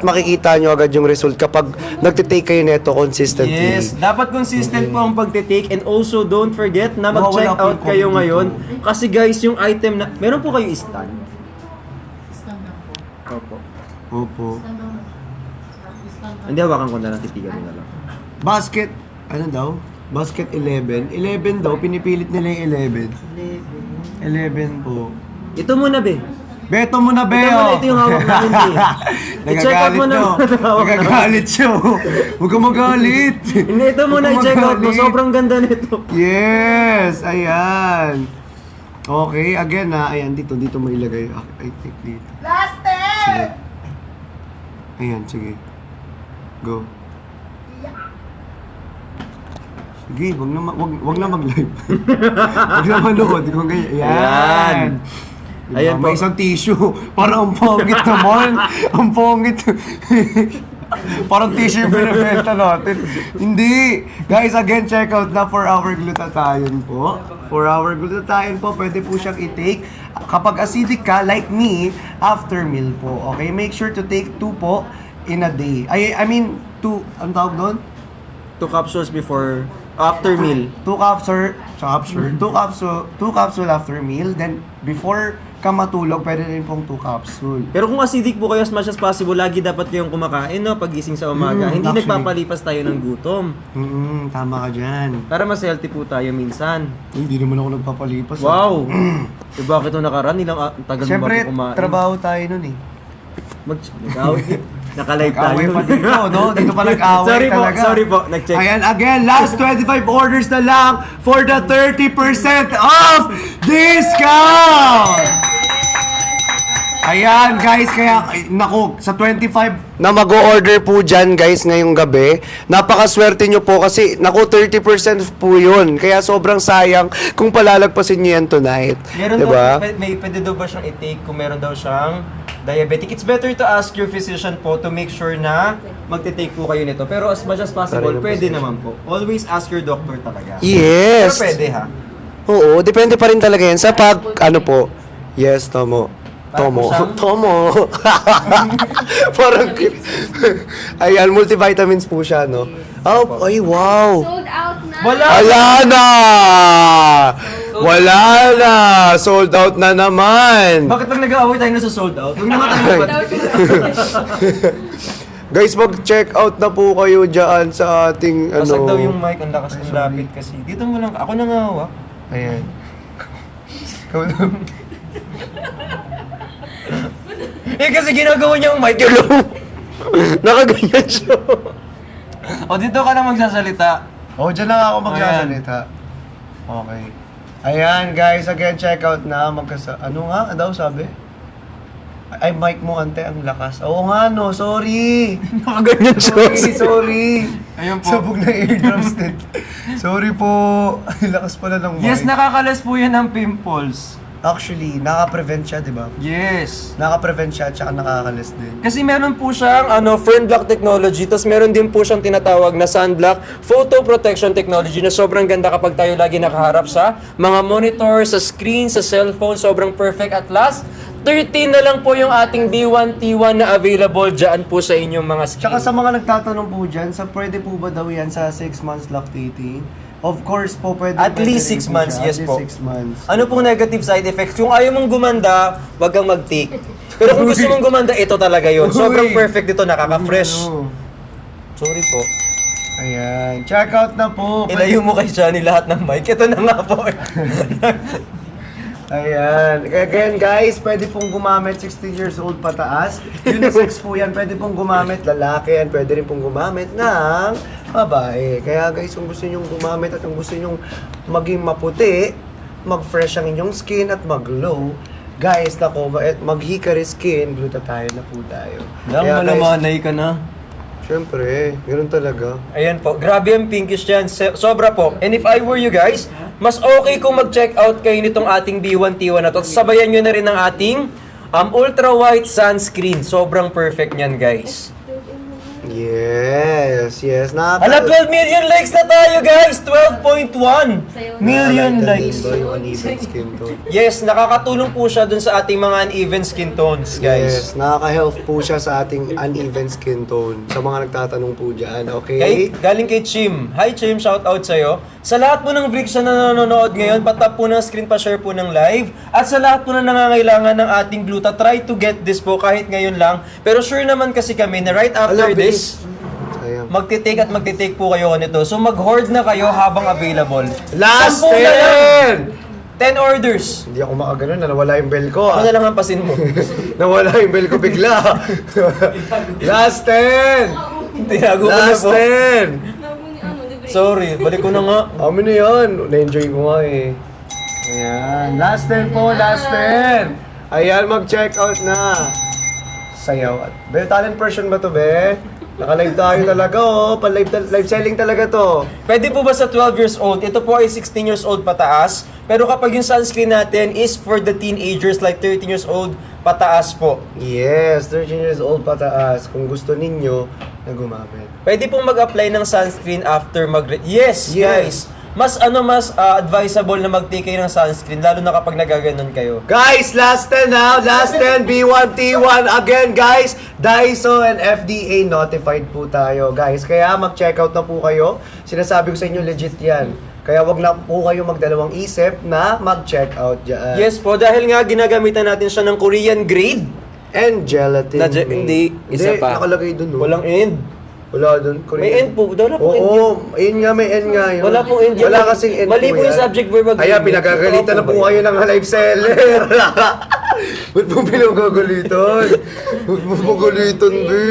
makikita nyo agad yung result kapag nagtitake kayo nito consistently. Yes, dapat consistent po ang pagtitake and also don't forget na Wala mag-check po out yung kayo COVID ngayon kasi guys, yung item na meron po kayo stand. Opo. Opo. Hindi, hawakan ko na lang, titigan mo na lang. Basket, ano daw? Basket 11. 11 daw, pinipilit nila yung 11. 11 po. Ito muna, be. Beto mo na, Ito Beo! muna, ito yung hawak namin, be. I-check out Nagagalit mo na. no. Nagagalit siya. Huwag ka magalit. Hindi, ito muna, Huwag ka i-check out mo. magalit. Sobrang ganda nito. Yes! Ayan. Okay, again ayan, dito mo ilagay. I think dito. Last Sige. Ayan, sige. Go. Sige, wag na mag-live. Wag na manood. Kung ganyan. Ayan. Diba? Ayan po. May isang tissue. Parang ang pongit naman. Ang pongit. Parang tissue yung binibenta natin. Hindi. Guys, again, check out na for our glutathione po. For our glutathione po, pwede po siyang i-take. Kapag acidic ka, like me, after meal po. Okay? Make sure to take 2 po in a day. I mean, 2, ang tawag doon? 2 capsules before, after meal. 2 capsule after meal. Then, before ka matulog, pwede rin pong 2 capsule. Pero kung acidic po kayo as much as possible, lagi dapat kayong kumakain, no? Pagising sa umaga. Hindi actually. nagpapalipas tayo ng gutom. Tama ka dyan. Para mas healthy po tayo minsan. Hindi naman ako nagpapalipas. Wow! Eh bakit ito nakaraan? Ilang tagal mo ba Siyempre, ito kumain? trabaho tayo nun eh. Nag-away. Naka-live tayo. Nag-away pa dito, no? Dito pa nag-away Sorry po, talaga. sorry po. Nag-check. Ayan, again, last 25 orders na lang for the 30% off discount! Ayan, guys, kaya, naku, sa 25 na mag-o-order po dyan, guys, ngayong gabi, napakaswerte nyo po kasi, naku, 30% po yun. Kaya sobrang sayang kung palalagpasin nyo yan tonight. Meron diba? daw, pwede daw ba siyang i-take kung meron daw siyang diabetic? It's better to ask your physician po to make sure na magte-take po kayo nito. Pero as much as possible, Sorry, pwede physician. naman po. Always ask your doctor talaga. Yes! Pero pwede ha. Oo, depende pa rin talaga yan sa pag, ano po. Yes, Tomo. Tomo. Parang Tomo. Parang, ayan, multivitamins po siya, no? Oh, ay, wow. Sold out na. Wala! Wala na! Wala na! Sold out na naman! Bakit pag nag-aaway tayo na sa sold out? Huwag naman tayo Sold mag- out Guys, mag-check out na po kayo dyan sa ating, Basag ano... daw yung mic, ang lakas ng lapit kasi. Dito mo lang, ako na nga hawak. Ayan. Ikaw na. Eh kasi ginagawa niya yung mic yung Nakaganyan siya. O dito ka na magsasalita. Oh, dyan lang ako magsasalita. Okay. Ayan, guys, again, check out na. Ano nga daw sabi? Ay, mic mo, ante, ang lakas. Oo nga, no, sorry. Nakaganyan Sorry. Ayun po. Sabog na eardrums din. Sorry po. Ang lakas pala ng mic. Yes, nakakalas po yan ng pimples. Actually, nakaka-prevent siya, di ba? Yes. Nakaka-prevent siya, tsaka nakakalis din. Kasi meron po siyang FernBlock technology, tapos meron din po siyang tinatawag na sunblock photo protection technology na sobrang ganda kapag tayo lagi nakaharap sa mga monitor, sa screen, sa cellphone, sobrang perfect. At last, 13 na lang po yung ating B1T1 na available dyan po sa inyong mga screen. Tsaka sa mga nagtatanong po dyan, pwede po ba daw yan sa 6 months lactating? Of course po, pwede. At pwede least rin 6 months, siya. yes At po. least 6 months. Ano pong negative side effects? Kung ayaw mong gumanda, wag kang mag-take. Pero kung gusto mong gumanda, ito talaga yun. Sobrang perfect dito, nakaka-fresh. Ano? Sorry po. Ayan, check out na po. Ilayo mo kay Johnny lahat ng mic. Ito na nga po. Ayan. Again guys, pwede pong gumamit 16 years old pataas. Unisex po yan. Pwede pong gumamit lalaki yan. Pwede rin pong gumamit ng babae. Kaya guys, kung gusto nyong gumamit at kung gusto nyong maging maputi, mag-fresh ang inyong skin at mag-glow, guys, mag-hickory skin, glutathione na po tayo. Lang, Kaya, guys, malamanay ka na. syempre, ganoon talaga. Ayan po, grabe ang pinkish dyan. Sobra po. And if I were you guys, mas okay kung mag-check out kayo nitong ating B1T1 na to. Sabayan nyo na rin ang ating ultra white sunscreen. Sobrang perfect niyan, guys. Yes, yes. Hala, 12 million likes na tayo, guys! 12.1 million likes. Ba yung uneven skin tone? Yes, nakakatulong po siya dun sa ating mga uneven skin tones, guys. Yes, nakaka-help po siya sa ating uneven skin tone. Sa mga nagtatanong po dyan, okay? Galing kay Chim. Hi Chim, shout out sa'yo. Sa lahat po ng Vlix na nanonood ngayon, patap po ng screen, pa-share po ng live. At sa lahat po na nangangailangan ng ating gluta, try to get this po kahit ngayon lang. Pero sure naman kasi kami na right after this, Sayang. magtitake po kayo nito. So mag-hoard na kayo habang available. Last 10 na lang. 10! 10 orders. Hindi ako makaganon, nawala yung bell ko. Ako na lang ang pasin mo. Nawala yung bell ko bigla. Last 10! Tinago ko na Last po. 10! Sorry, balik ko na nga. Amin na yan. Na-enjoy ko nga eh. Ayan. Last 10 po, last 10. Ayan, mag-check out na. Sayaw. Be, talent person ba to, be? Naka-live tayo talaga, oh. Live selling talaga to. Pwede po ba sa 12 years old? Ito po ay 16 years old pataas. Pero kapag yung sunscreen natin is for the teenagers like 13 years old pataas po. Yes, 13 years old pataas. Kung gusto ninyo na gumamit. Pwede pong mag-apply ng sunscreen after Yes, Yes. guys. Mas advisable na mag-take kayo ng sunscreen lalo na kapag nagaganon kayo. Guys, last 10 ha. Last 10, B1T1. Again, guys, Daiso and FDA notified po tayo, guys. Kaya mag-check out na po kayo. Sinasabi ko sa inyo, legit yan. Kaya wag na po kayo magdalawang isip na mag-check out dyan. Yes po, dahil nga ginagamitan natin siya ng Korean grade. And gelatin. Hindi, isa pa. Nakalagay dun, no? Walang end. Wala dun. May end po. Wala pong end yun. Oo, ayun nga, may end nga yun. Wala pong end yun. Wala kasing end Mali po yung yan. subject verb agreement. Kaya pinagagalitan na po kayo ng live seller. Ba't mo pinagagalitan? Ba't mo pagalitan, be?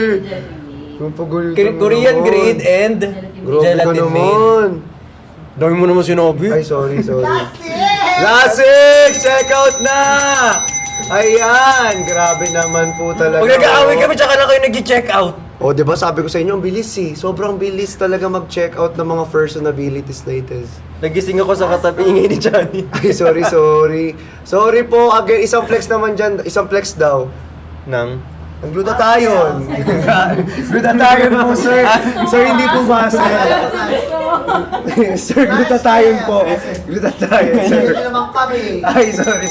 Ba't pagalitan Korean naman? grade and Grabe ka gelatin made. naman. Dami mo naman sinabi. Ay, sorry. Lasik! Check out na! Ayan! Grabe naman po talaga. Pag nag-aaway kami, tsaka na kayo nag-check out. O, di ba sabi ko sa inyo, ang bilis eh. Sobrang bilis talaga mag-check out ng mga personalities latest. Nagising ako sa katabi ingay ni Johnny. Ay, sorry. Sorry po. Again, isang flex naman dyan. Isang flex daw. Nang? Ang glutathione. Glutathione po, sir. Sir, hindi po ba, sir? Sir, glutathione po. Glutathione, sir. Hindi naman kami. Ay, sorry.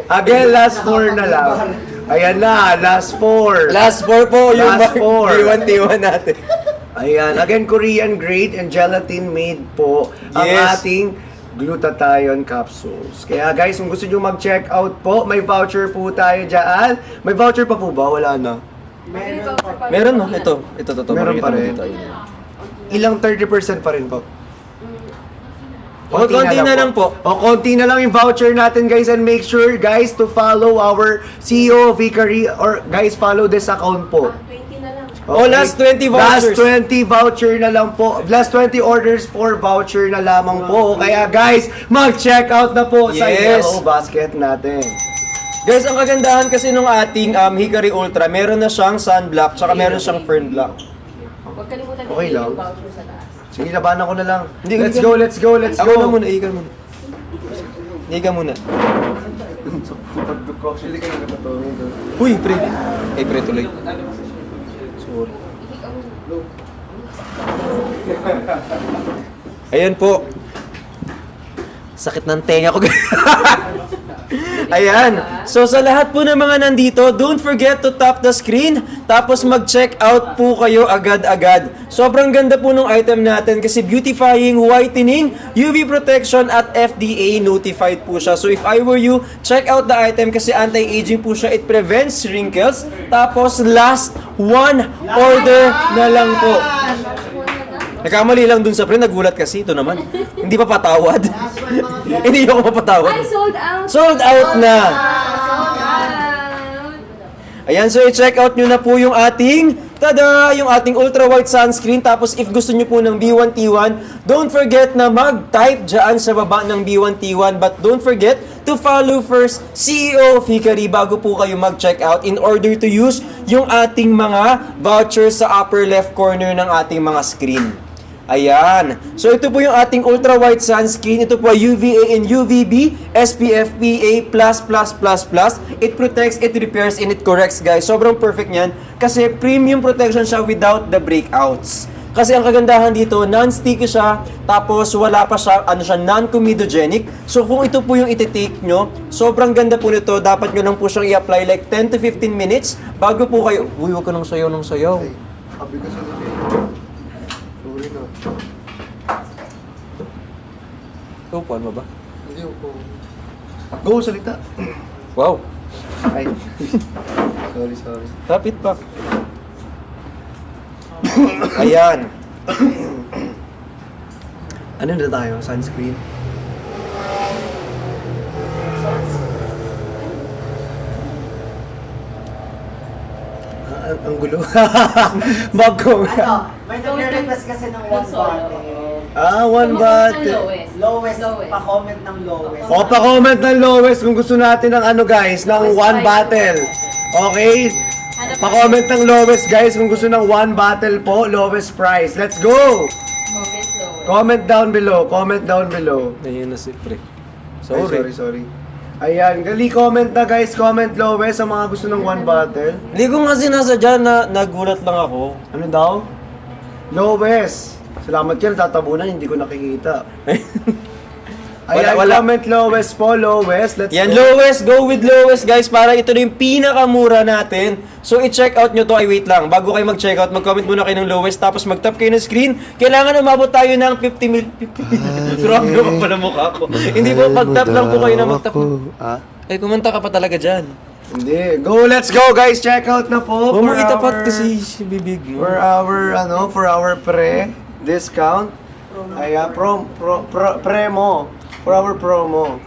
Again, last 4 na lang. Ayan na, last 4. Last 4 po yung Last four. B1T1 natin. Ayan, again, Korean grade and gelatin made po ang Yes. ating glutathione capsules. Kaya guys, kung gusto nyo mag-check out po, may voucher po tayo dyan. May voucher pa po ba? Wala na. Meron no? Ito. Meron pa rin. Ilang 30% pa rin po? Konti na lang po. O, konti na lang yung voucher natin, guys. And make sure, guys, to follow our CEO, Vicary, or guys, follow this account po. 20 na lang. Oh, last 20 vouchers. Last 20 voucher na lang po. Last 20 orders for voucher na lamang po. Kaya guys, mag-check out na po sa Yes. Yellow Basket natin. Guys, ang kagandahan kasi nung ating Hickory Ultra, meron na siyang sunblock, tsaka meron siyang fernblock. Huwag kalimutan Okay i-click lang. yung voucher sa taas. Sige, labanan ko na lang. Hindi, Let's hindi. go, let's go, let's Ako na go. muna, ikaw muna. Higa muna. Actually, kayo nagpatawin ito. Uy, pre. Eh, pre, tuloy. Sorry. Ayan po. Sakit ng tenga ko. Ayan. So sa lahat po ng mga nandito, don't forget to tap the screen. Tapos mag-check out po kayo agad-agad. Sobrang ganda po ng item natin kasi beautifying, whitening, UV protection at FDA notified po siya. So if I were you, check out the item kasi anti-aging po siya. It prevents wrinkles. Tapos last one order na lang po. Nagkamali lang dun sa pre, nagulat kasi. Ito naman. Hindi pa patawad. Hindi ako mapatawad. Ay, sold out! Sold out na! Sold out! Ayan, so i-check out nyo na po yung ating, tada! Yung ating ultra-white sunscreen. Tapos if gusto nyo po ng B1T1, don't forget na mag-type dyan sa baba ng B1T1. But don't forget to follow first CEO of Hikari bago po kayo mag-check out in order to use yung ating mga vouchers sa upper left corner ng ating mga screen. Ayan. So ito po yung ating ultra white sunscreen. Ito po ay UVA and UVB, SPF PA++++. It protects, it repairs, and it corrects, guys. Sobrang perfect niyan kasi premium protection siya without the breakouts. Kasi ang kagandahan dito, non-sticky siya, tapos wala pa siya, non-comedogenic. So kung ito po yung iti-take nyo, sobrang ganda po nito. Dapat nyo lang po siyang i-apply like 10 to 15 minutes bago po kayo... Uy, huwag ka nang sayaw ng sayaw. Sabi ko sa nila. Sorry na. So, paano ba? Hindi ako. Go, salita. Wow. Ay. Sorry. Tapit pa. Ayan. Ano na tayo? Sunscreen? Ang gulo. Bago. Ano, may nag-request kasi ng one bottle. One bottle. Lowest, pa-comment ng lowest. O, pa-comment ng lowest kung gusto natin ng ano guys, ng one bottle. Okay? Pa-comment ng lowest guys kung gusto ng one bottle po, lowest price. Let's go! Comment down below. Ayun na si Pre. Sorry. Ayan, gali comment na guys, comment lowest sa mga gusto ng one bottle. Hindi ko nga sinasadya na nagulat lang ako. Ano daw? Lowest. Salamat yan, tatabunan, hindi ko nakikita. Ayan, Wala. comment lowest po, lowest. Let's Yan, go. lowest, go with lowest guys para ito na yung pinakamura natin. So i-check out nyo to, ay wait lang, bago kayo mag-check out, mag-comment muna kayo ng lowest tapos mag-tap kayo ng screen. Kailangan umabot tayo ng 50 mil. Grabe naman pala mukha ko. Hindi po, pag-tap lang po kayo na mag-tap. Eh, kumanta ka pa talaga dyan. Hindi. Go, let's go guys, check out na po. Huwag mo itapat kasi si bibig mo. For our discount. Ayan, premo. For our promo.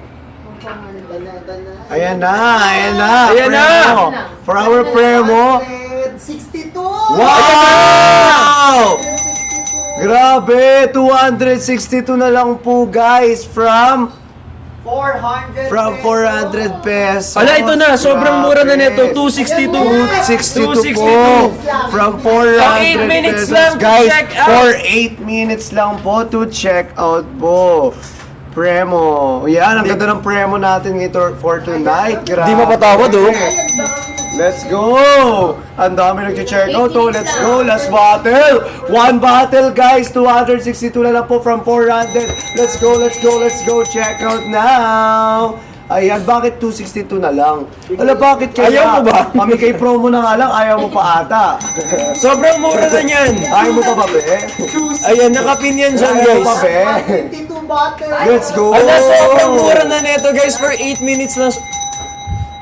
Ayan na. Premo. For our promo. 62! Wow! Grabe, 262 na lang po guys from 400 pesos. Ala, ito na, sobrang mura na nito, 262. 262 po. From 400 Pang 8 minutes pesos. lang to Guys, check out. for 8 minutes lang po to check out po. Premo. Yan, ang ganda ng premo natin for tonight. Grabe. Di mapatawad, oh. Let's go! Ang dami nag-check out, oh. Let's go, last bottle. One bottle, guys. 262 na lang po from 400. Let's go. Check out now. Ayan, bakit 262 na lang? Ala, bakit kaya? Ayaw mo ba? Pamigay promo na nga lang, ayaw mo pa ata. Sobrang mura na yan. Ayaw mo pa ba, be? Ayan, nakapin yan dyan Ayaw mo pa, guys. be? 22 bottles! Let's go! Ala, sobrang mura na nito guys for 8 minutes lang.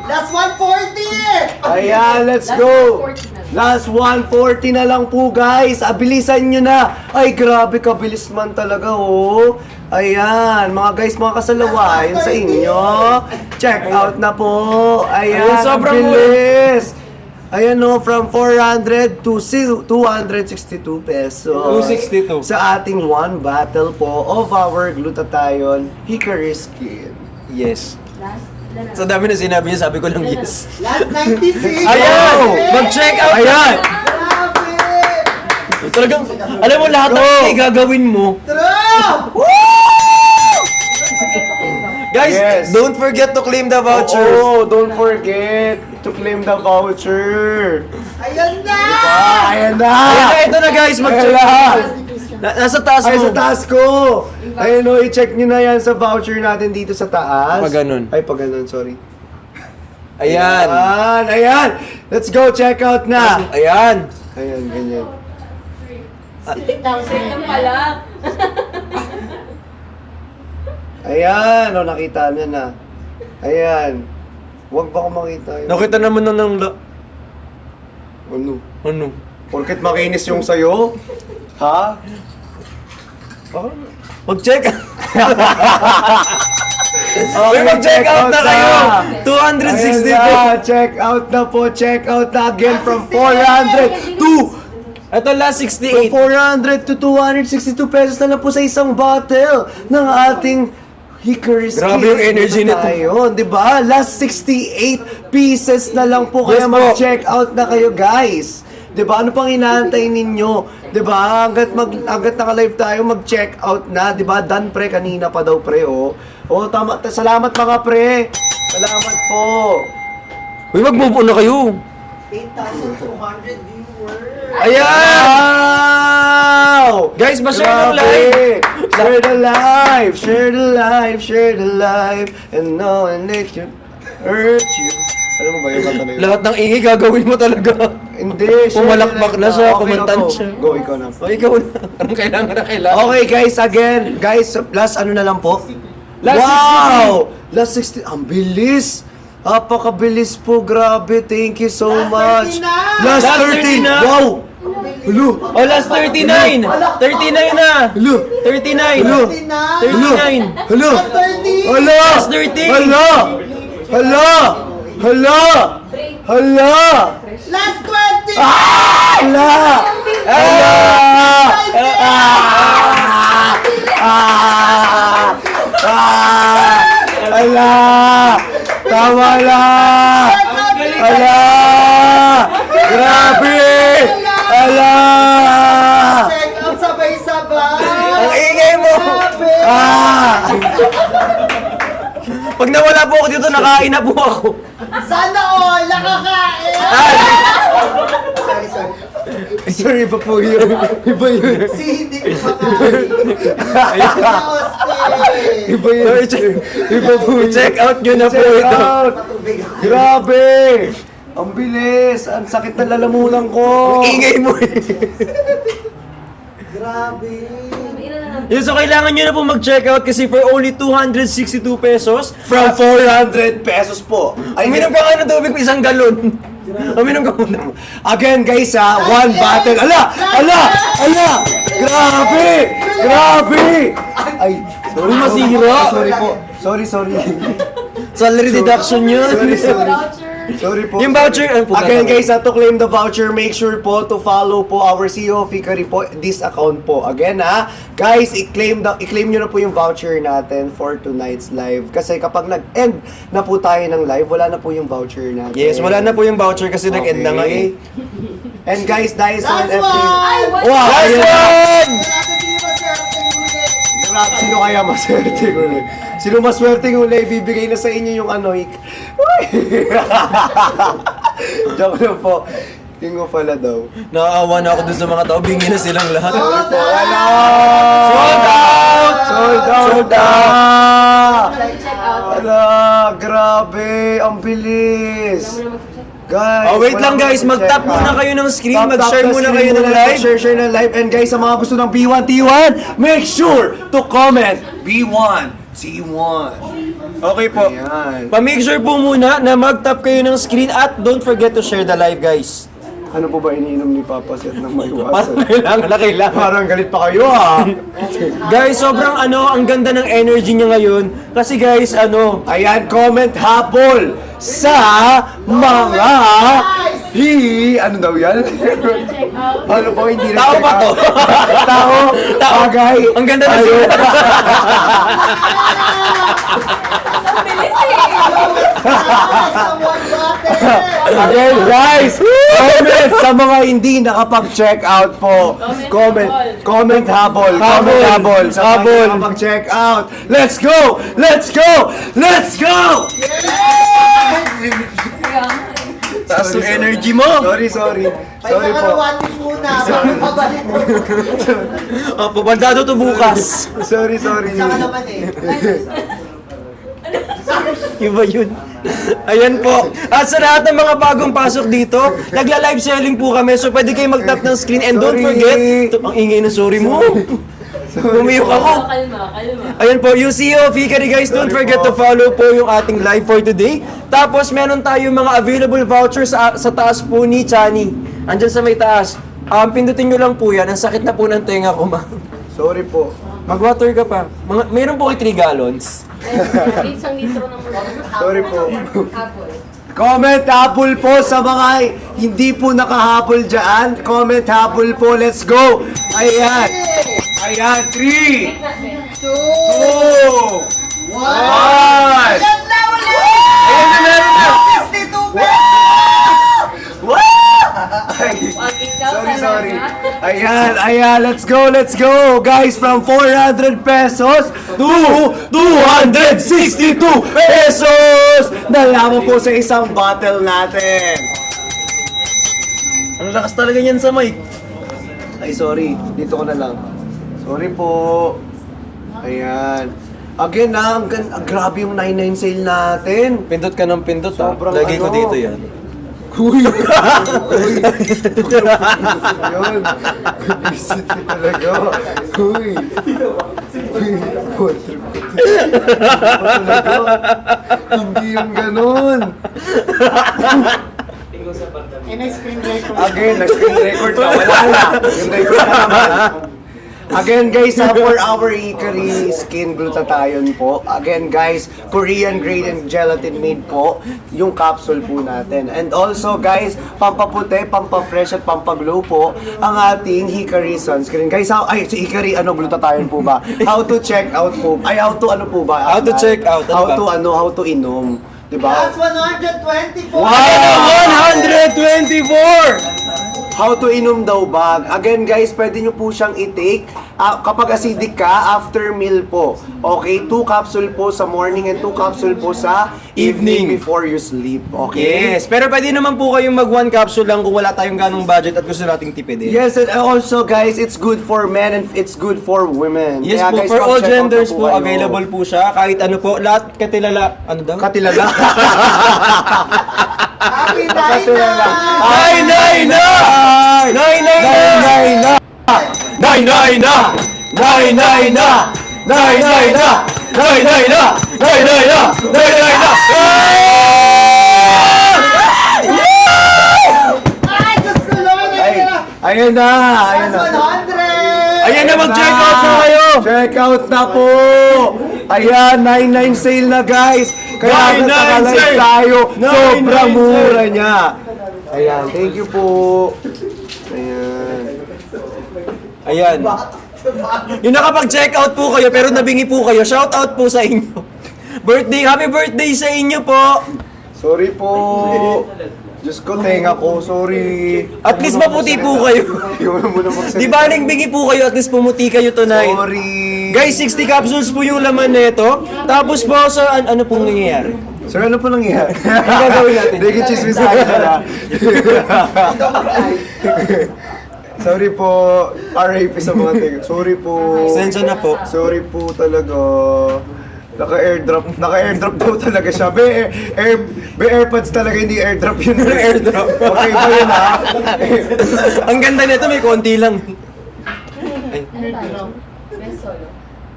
Last 140! Ayan, let's go! Last 140 na lang po guys. Abilisan nyo na. Ay, grabe kabilis man talaga, oh. Ayan, mga guys, mga kasalawa, yun sa inyo. Check out na po. Ayan, Ayun, sobrang bilis. Ayan, no, from 400 to 262 pesos. 262. Sa ating one bottle po of our glutathione Hikari Skin. Yes. Sa dami na sinabi niya, sabi ko lang yes. Last 96! Ayan! Mag-check out! Ayan! Grabe! Talagang, alam mo lahat ng gagawin mo. Trap! Guys, Yes. don't forget to claim the vouchers. Oh, don't forget to claim the voucher. Ayan na! Ayan na! Ito na guys, mag-check. Nasa taas mo. Ay, sa taas ko! Ayun o, i-check nyo na yan sa voucher natin dito sa taas. Pag ganun. Ay, pag ganun, sorry. Ayan. Ayan! Let's go, check out na! Ayan. Ayan, ganyan. Second pala. Ayan, o, nakita niya na. Ayan. Huwag ba ko makita yun? Nakita naman ng Ano? ano? Porket makinis yung sayo? Ha? Mag-check. Okay, mag-check out na kayo. Ayan 260 na, check out na po, check out na again from 400 to Ito last 68. 400 to 262 pesos na lang po sa isang bottle ng ating Hickory Skin. Grabe yung energy nito. Ayun, di ba? Last 68 pieces na lang po. Kaya Yes po. mag-check out na kayo, guys. Di ba? Ano pang inaantay ninyo? Di ba? Hanggat naka-live tayo, mag-check out na. Di ba? Done pre, kanina pa daw pre, oh. Oh, tama. Salamat mga pre. Salamat po. Uy, mag-move on na kayo. 8,200 viewers. Wow! Guys, ma-share ng Grabe! live. Share the live! Share the live! Share the live! And no one it can hurt you. Alam mo ba yung kanta na yun? Lahat ng ingay gagawin mo talaga. Hindi, share Pumalakpak the na live. siya, Okay kumantan na po. siya. Go, ikaw na. O, ikaw na. Anong kailangan na kailangan? Okay guys, again. Guys, last ano na lang po? Last wow! Last 60. Ang bilis! Napakabilis po, grabe. Thank you so Last much. 30 na! Last Last 30! 30 na! Wow! Hello! Oh, last 39! 39 na! Hello! 39! Hello! 39! Hello! Last 30! Hello! Last 30! Hello! Hello! Hello! Hello! Last 20! Hello! Hello! Hello! Tama na! Hello! Grabe! Hello! Check out sabay-sabay! Ang ingay mo! Grabe! Pag nawala po ako dito, nakain na po ako. Sana all nakakain! Sorry, sorry. Sorry, iba po yun. Iba yun. Si hindi ko makain. Iba yun. Iba po yun. Check out nyo na po Check ito. out! Grabe! Ang bilis! Ang sakit na lalamunan ko! Ingay mo eh. Grabe. Yun, so kailangan nyo na po mag-check out kasi for only 262 pesos, From 400 pesos po. Ay, uminom ka nga ng tubig isang galon. Uminom ka muna. Again guys ha, one bottle. Ala! Ala! Ala! Grabe! Grabe! Ay, sorry po. Masira. Sorry po. Sorry. Salary deduction yun. Sorry. Voucher. Sorry po. Yung voucher, ano po Again gagawin? guys, to claim the voucher, make sure po to follow po our CEO of Hickory po, this account po. Again ha, guys, i-claim nyo na po yung voucher natin for tonight's live. Kasi kapag nag-end na po tayo ng live, wala na po yung voucher natin. Yes, wala na po yung voucher kasi nag-end na nga eh. And guys, dahil sa Last FB... one! Wow! Last ayun na. one! Kailangan di ba siya ang huli? Sino kaya maswerte uli? Sino maswerte uli? Bibigay na sa inyo yung ano, Joke lang po. Tingo pala daw. Nakaawa na ako dun sa mga tao, bingi na silang lahat. Sold Wala! Sold out! Sold out! Sold out! Check out. Wala! Grabe! Ang bilis! Guys, Oh, wait wala lang guys, akong mag-tap check, muna ah. kayo ng screen, Tap, mag-share tap muna the kayo screen ng muna, live. Share ng live. And guys, sa mga gusto ng B1T1, make sure to comment B1T1. Okay po. Ayan. Pa-make sure po muna na mag-tap kayo ng screen at don't forget to share the live guys. Ano po ba iniinom ni Papa Seth ng Parang maiwasan? kailangan na kailangan. Parang galit pa kayo ha. Guys, sobrang ang ganda ng energy niya ngayon. Kasi guys, Ayan, comment habol sa mga ano daw yan? Check out. Ano po, hindi rin Tao check ba to? out. Tao, bagay. Ang ganda na Ayun. Ang bilis eh. Sa one bottle! Again, guys, comment sa mga hindi nakapag-check out po. Comment habol. Comment habol. Sa mga hindi nakapag-check out. Let's go! Let's go! Let's go! Taas yung energy mo. Sorry. Sorry Pahinga ka po. ng 1 week muna. Bago pabalik mo. Pabandado to bukas. Sorry. Saka naman eh. Iba yun. Ayan po. At sa lahat ng mga bagong pasok dito, nagla-live selling po kami. So pwede kayo mag-tap ng screen. And don't Sorry. forget, ang ingay ng sorry mo. Bumiyok ako. Kalma. Ayan po, yung CEO of Hikari guys, don't forget to follow po yung ating live for today. Tapos meron tayong mga available vouchers sa taas po ni Chani. Andyan sa may taas. Pindutin nyo lang po yan. Ang sakit na po ng tenga ko, ma'am. Sorry po. Mag-water ka pa. Mayroon po kayo 3 gallons. Isang litro ng Sorry po. apple. Comment habol po sa mga hindi po nakahabol dyan. Comment habol po. Let's go! Ayan. 3, 2, 1. Ayan na ulit! Ayan na, meron na! 62 pesos! Sorry. Ayan, let's go. Guys, from 400 pesos to 262 pesos! Nalaman po sa isang battle natin. Ang lakas talaga niyan sa mic. Ay, sorry. Dito ko na lang. Sorry po. Ayan. Again grabe yung 99 sale natin. Pindot ka ng pindot, ha? Sobrang Lagay ko ano. dito yan. Uy! Yun. Visit ko talaga. Uy! Road trip ko talaga. Hindi yung ganun. Again, nag-screen record na. Wala na. Yung record na naman. Again guys, for our Hikari skin glutathione po. Again guys, Korean grade and gelatin made po yung capsule po natin. And also guys, pampaputi, pampafresh at pampaglow po ang ating Hikari sunscreen. Guys, si Hikari glutathione po ba? How to check out po? How to ano po ba? How to check out? Ano ba? How to inom. Diba? Last 124! Wow! 124! How to inom daw ba? Again guys, pwede nyo po siyang i-take kapag acidic ka, after meal po. Okay, 2 capsule po sa morning and 2 capsule po sa evening before you sleep. Okay? Yes, pero pwede naman po kayong mag 1 capsule lang kung wala tayong ganong budget at gusto nating tipidin. Yes, and also guys, it's good for men and it's good for women. Yes Kaya, po, guys, for all mag-check out genders na po, kayo. available po siya. Kahit ano po, lahat katilala, ano daw? Katilala. Happy Katilala. Nay, nay, na! Nay, nay, na! Nay, nay, na! Nay, nay, na! Nay, nay, na! Nay, nay, na! Nay, nay, na! Nay, nay, na! Ay, Diyos ko Lord! Ayun na! Last 100! Ayan na, mag-check out na kayo! Check out na po! Ayan, 99 sale na guys! Kaya 99 nagkakalive sale! tayo! 99 Sobrang sale! mura niya! Ayan, thank you po! Ayan. Ayan. Yung nakapag-check out po kayo pero nabingi po kayo, shout out po sa inyo. Happy birthday sa inyo po! Sorry po! Diyos ko, tenga ko, sorry! At least maputi po kayo. Iwan mo na magsalita. Di ba bingi po kayo, at least pumuti kayo tonight. Sorry! Guys, 60 capsules po yung laman nito. Tapos po sa ano pong nangyayari? Sir, ano po nangyayari? Ano gagawin natin? Hindi ka chismis sa akin na. Sorry po, RIP sa mga tiga. Sorry po. Sensya na po. Sorry po talaga. Naka-airdrop daw talaga siya. Be AirPods talaga, hindi airdrop yun. Airdrop. Okay ba yun ha? Ang ganda nito, may konti lang.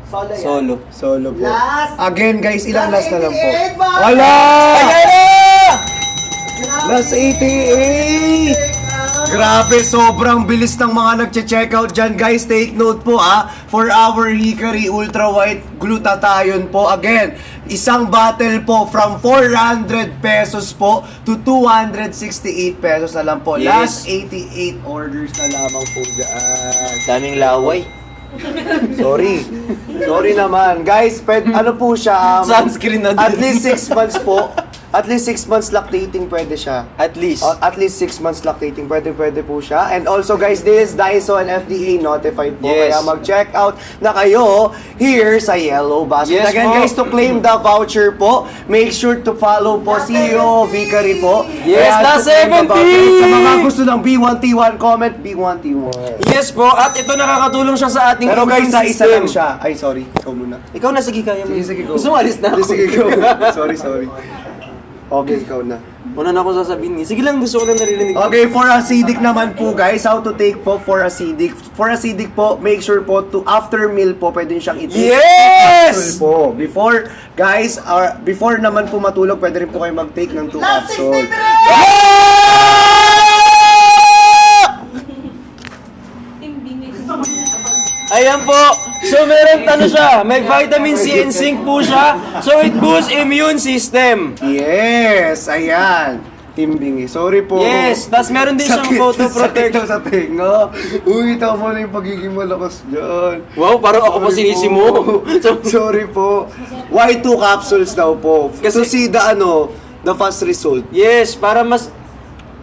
Solo yan. Solo. Solo po. Last. Again guys, ilang last na lang po? 88 ba? Wala! Ayan! Last 88! Grabe, sobrang bilis ng mga nagche-check out dyan. Guys, take note po for our Hikari Ultra White Glutathione po. Again, isang bottle po from 400 pesos po to 268 pesos na lang po. Yes. Last 88 orders na lamang po dyan. Daming laway. Sorry naman. Guys, ano po siya? Sunscreen na din. At least 6 months po. At least 6 months lactating pwede siya. At least. At least 6 months lactating, pwede po siya. And also guys, this is Daiso and FDA notified po. Yes. Kaya mag-check out na kayo here sa Yellow Basket. Yes Again po. guys, to claim the voucher po, make sure to follow po CEO Vicary po. Yes, Kaya last to claim the 70! voucher. Sa mga gusto ng B1T1, comment B1T1. Yes po, at ito nakakatulong siya sa ating Pero guys, immune sa isa system. lang siya. Ay, sorry. Ikaw muna. Ikaw na, sige, kaya mo. Sige, go. Gusto mo alis na ako. Sige, go. Sorry. Okay, ikaw na. Wala na akong sasabihin. Sige lang, gusto ko lang naririnig. Okay, for acidic naman po guys, how to take po for acidic. For acidic po, make sure po to after meal po, pwede nyo siyang i-take. Yes! Capsule po. Before, guys, before naman po matulog, pwede rin po kayo mag-take ng 2 Last capsule. 63! Ayan po. So meron siya, may vitamin C and zinc po siya. So it boosts immune system. Yes, ayan. Timbing eh. Sorry po. Yes, tas meron din siyang photo Sakit protect. daw sa tenga. Uy, tama na yung pagiging malakas dyan. Wow, parang ako pa sinisi mo. Sorry po. Why 2 capsules daw po? Kasi see the the fast result. Yes, para mas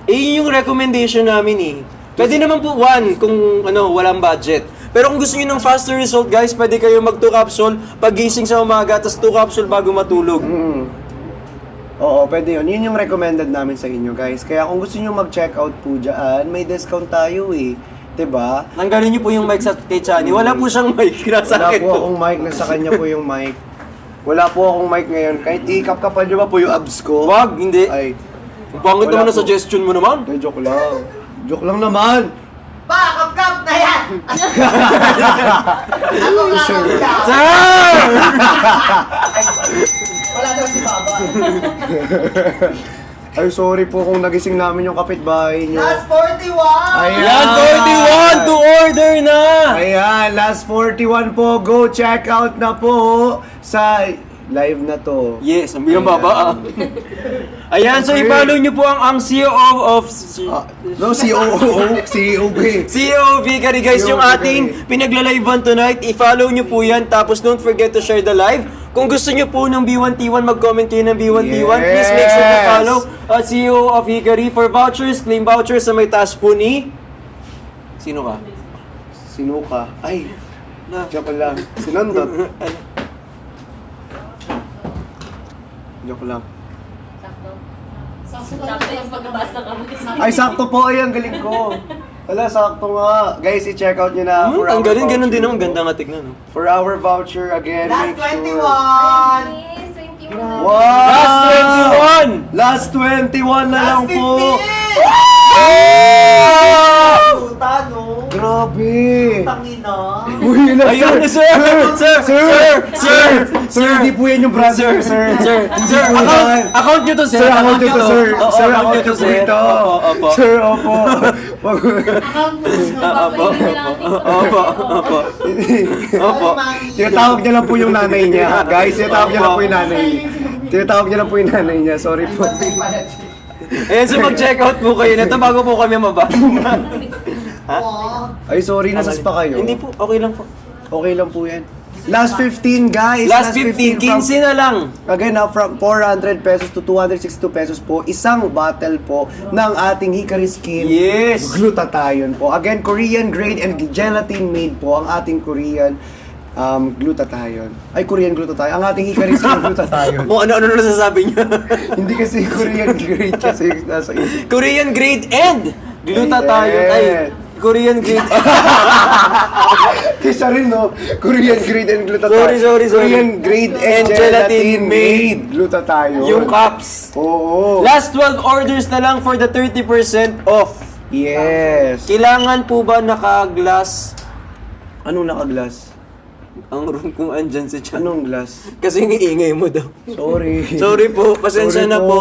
yun yung recommendation namin eh. Pwede naman po 1 kung walang budget. Pero kung gusto niyo ng faster result, guys, pwede kayo mag 2 capsule pagising sa umaga, tas 2 capsule bago matulog. Oo, pwede yun. Yun yung recommended namin sa inyo, guys. Kaya kung gusto niyo mag-check out po dyan, may discount tayo eh. 'Di ba? Tanggalin niyo po yung mic sa kay Chani. Wala po siyang mic na sa Wala akin po po. akong mic, nasa kanya po yung mic. Wala po akong mic ngayon. Kahit ikap-kapan niyo ba po yung abs ko? Wag, hindi. Ay, Ang pangit Wala naman na po. suggestion mo naman. ay, joke lang. Joke lang naman. Pa, kap-kap na yan! Ako nga kap-kap! Sir! Wala daw si Baba. Ay, sorry po kung nagising namin yung kapitbahay niyo. Last 41! Yan, 41 to order na! Ayan, last 41 po. Go check out na po sa live na to. Yes, ang bilang baba ah. Ayan, so i-follow nyo po ang CEO of No, COO, COB. CEO Vicary guys, yung ating pinagla-livean tonight. I-follow nyo po yan, tapos don't forget to share the live. Kung gusto nyo po ng B1T1, mag-comment kayo ng B1T1. Please make sure to follow CEO of Vicary for vouchers, claim vouchers sa may task po ni... Sino ka? Sino ka? Ay, joke lang. Sinandot. Joke lang. Sakto yung pagbabasa ka mo. Ay, sakto po. Ay, ang galing ko. Wala, sakto nga. Guys, i-check out nyo na. for Ang our galing, ganun din voucher naman. po. Ganda nga tignan. No? For our voucher, again, Last make sure. 21! Yes, 21. Wow! Last 21! Last 21 na lang Last po. 15! Puta, no? Grabe. Tangina. Uy, ilan, Ayun, sir! Sir, hindi po yan yung brother, sir. Sir, account nyo to, sir. Sir, account nyo to, sir. Oo, Sir, account account nyo nyo to, po sir. ito. Opo. Sir, opo. Account mo. Papalitin na lang ang TikTok. Opo. Opo. Tinatawag niya lang po yung nanay niya. Guys, tinatawag niya lang po yung nanay niya. Tinatawag niya lang po yung nanay niya. Sorry po. Ayan, so mag-check out po kayo nito bago po kami mababa. Ay, sorry, nasas pa kayo. Hindi po, okay lang po. Okay lang po yan. Last 15, guys. Last 15, 15 na lang. Again, from 400 pesos to 262 pesos po, isang bottle po ng ating Hickory Skin Yes. Glutathione po. Again, Korean grade and gelatin made po ang ating Korean glutathione. Ay, Korean glutathione. Ang ating Hickory Skin Glutathione. Kung ano-ano na nasasabi niya. Hindi kasi Korean grade kasi yung nasa isip. Korean grade and glutathione. Ay, Korean grade and. Kisa rin, no? Korean grade and glutathione. Sorry. Korean grade and gelatin made glutathione. Yung cups. Oo. Last 12 orders na lang for the 30% off. Yes. Kailangan po ba naka-glass Anong naka-glass? ang room kung andyan si Chan? Anong glass? Kasi yung iingay mo daw. Sorry. Sorry po, pasensya Sorry na po. po.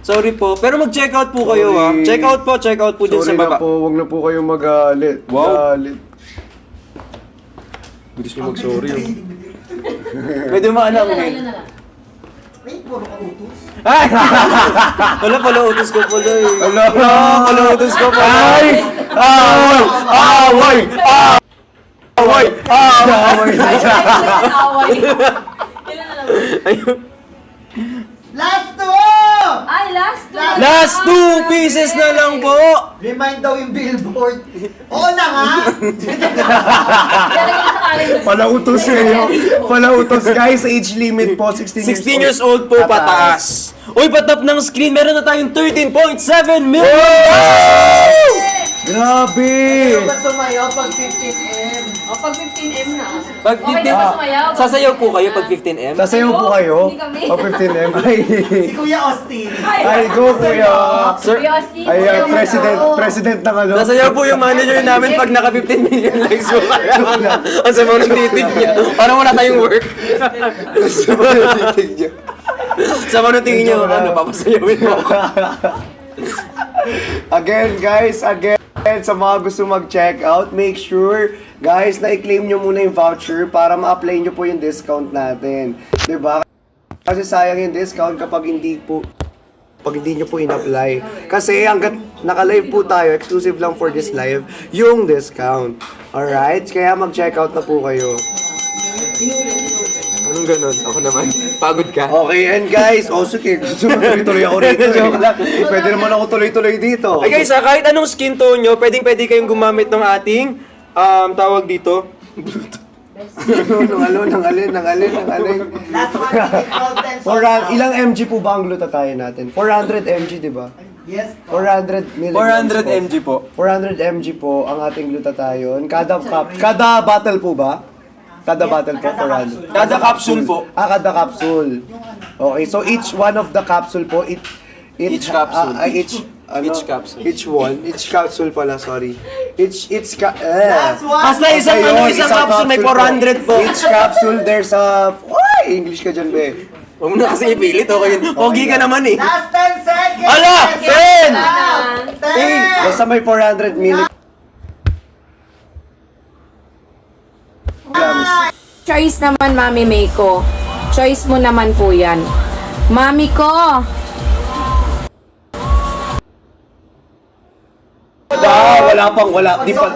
Sorry po. Pero mag-check out po kayo ha. Sorry. Check out po din sa Sorry baba. na po, wag na po kayong magalit. Wow. Galit. Bilis niyo mag-sorry. Pwede maalam Ilan eh. na lang. Ay, puro ka utos. Ay! Wala pala utos ko pala eh. Wala. Pala utos ko pala. Ay! Away! Away! Away! Away! Away. Ilan na lang. Ayun. Last one! Ay, last two. Last 2 pieces na lang po! Remind daw yung billboard. Oo na nga! Lalagay ko sa calendar. Palautos kayo. Palautos guys, age limit po, 16 16 years old po pataas. Uy, patap ng screen, meron na tayong 13.7 million! Grabe! Ano ba sumayaw pag 15M? O, pag 15M na. Pag Okay na ba sumayaw? sasayaw po kayo pag 15M? Sasayaw po kayo? Hindi kami. O 15M? Ay, Si Kuya Austin. ay go kuya! Sir, Curiosity. Ayan, president ng ano. sasayaw po yung manager namin pag naka 15 million likes po kaya. Ang sama ng titig niya. Parang wala tayong work. Sama ng titig niya. Sama ng tingin niya, ano, papasayawin mo. Again guys, sa mga gusto mag-check out, make sure guys na i-claim nyo muna yung voucher para ma-apply nyo po yung discount natin. 'Di ba? Kasi sayang yung discount kapag hindi nyo po in-apply. Kasi hanggat naka-live po tayo, exclusive lang for this live, yung discount. Alright? Kaya mag-check out na po kayo. Anong ganun? Ako naman. Pagod ka? Okay, and guys, sige, gusto mo tuloy-tuloy ako rito. Joke lang. Pwede naman ako tuloy-tuloy dito. Ay guys, kahit anong skin tone nyo, pwede kayong gumamit ng ating, tawag dito, Nang alin. Last one, discount 10 Ilang mg po ba ang glutathione natin? 400 mg, di ba? Yes. 400 mg 400 mg po. 400 mg po ang ating glutathione. Kada bottle po ba? Kada bottle po, 400. Kada capsule po. Kada capsule. Okay, so each one of the capsule po, Each capsule. Each capsule. Each capsule pala, sorry. Last one. Basta isang capsule may 400 po. Each capsule, there's a... Uy! English ka dyan, be. Huwag mo na kasi ipilit, okay yun. Pogi ka naman eh. Last 10 seconds. Ala! 10! 10. Basta may 400 mg. Choice naman, Mami Meiko. Choice mo naman po yan. Mami ko! Wala. Di pa...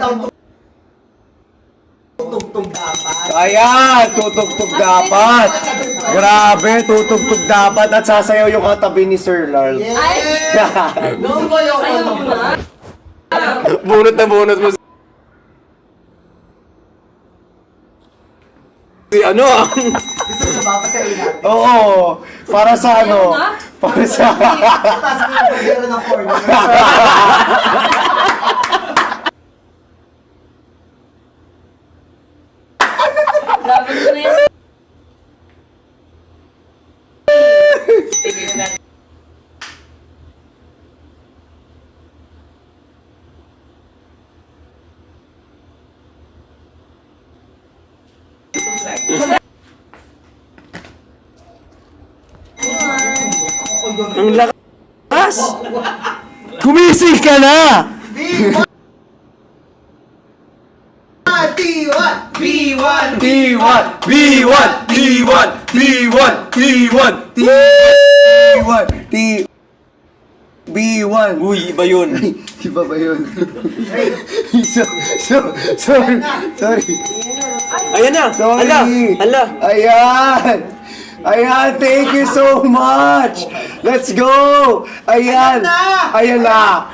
Tugtog dapat. Ayan, tutugtog dapat. Grabe, tutugtog dapat at sasayaw yung katabi ni Sir Larl. Yeah. Gusto ko yung Bunot na bunot mo. Si ano ah? Gusto ko mapasayin natin. Oo, para sa ano? Para sa... Tapos may pagkero ng corner. Laban ko na yan. Ang lakas! Gumising ka na! B1! B1! B1! B1! B1! B1! B1. Uy, iba yun. Iba ba yun? Sorry. Ayan na! Sorry. Ala! Ayan, thank you so much. Let's go. Ayan na. Ayan na.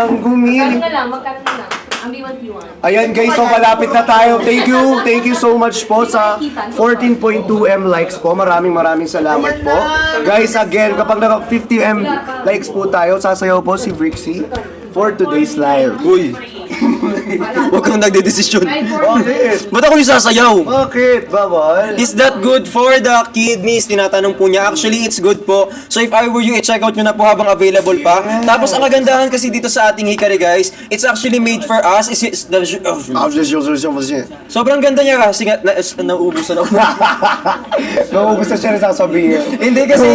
Ang gumiling. Magkano na lang. Ang B1P1. Ayan guys, so malapit na tayo. Thank you so much po sa 14.2M likes po. Maraming salamat po. Guys, again, kapag naka 50M likes po tayo, sasayaw po si Brixie for today's live. Uy! Huwag kang nagdedesisyon. Bakit? Ba't ako yung sasayaw? Bakit? Bawal? Is that good for the kidneys? Tinatanong po niya. Actually, it's good po. So if I were you, i-check out nyo na po habang available pa. Tapos ang kagandahan kasi dito sa ating hikari guys, it's actually made for us. Sobrang ganda niya kasi nga, nauubusan ako. Naubos na siya na sasabihin. Hindi kasi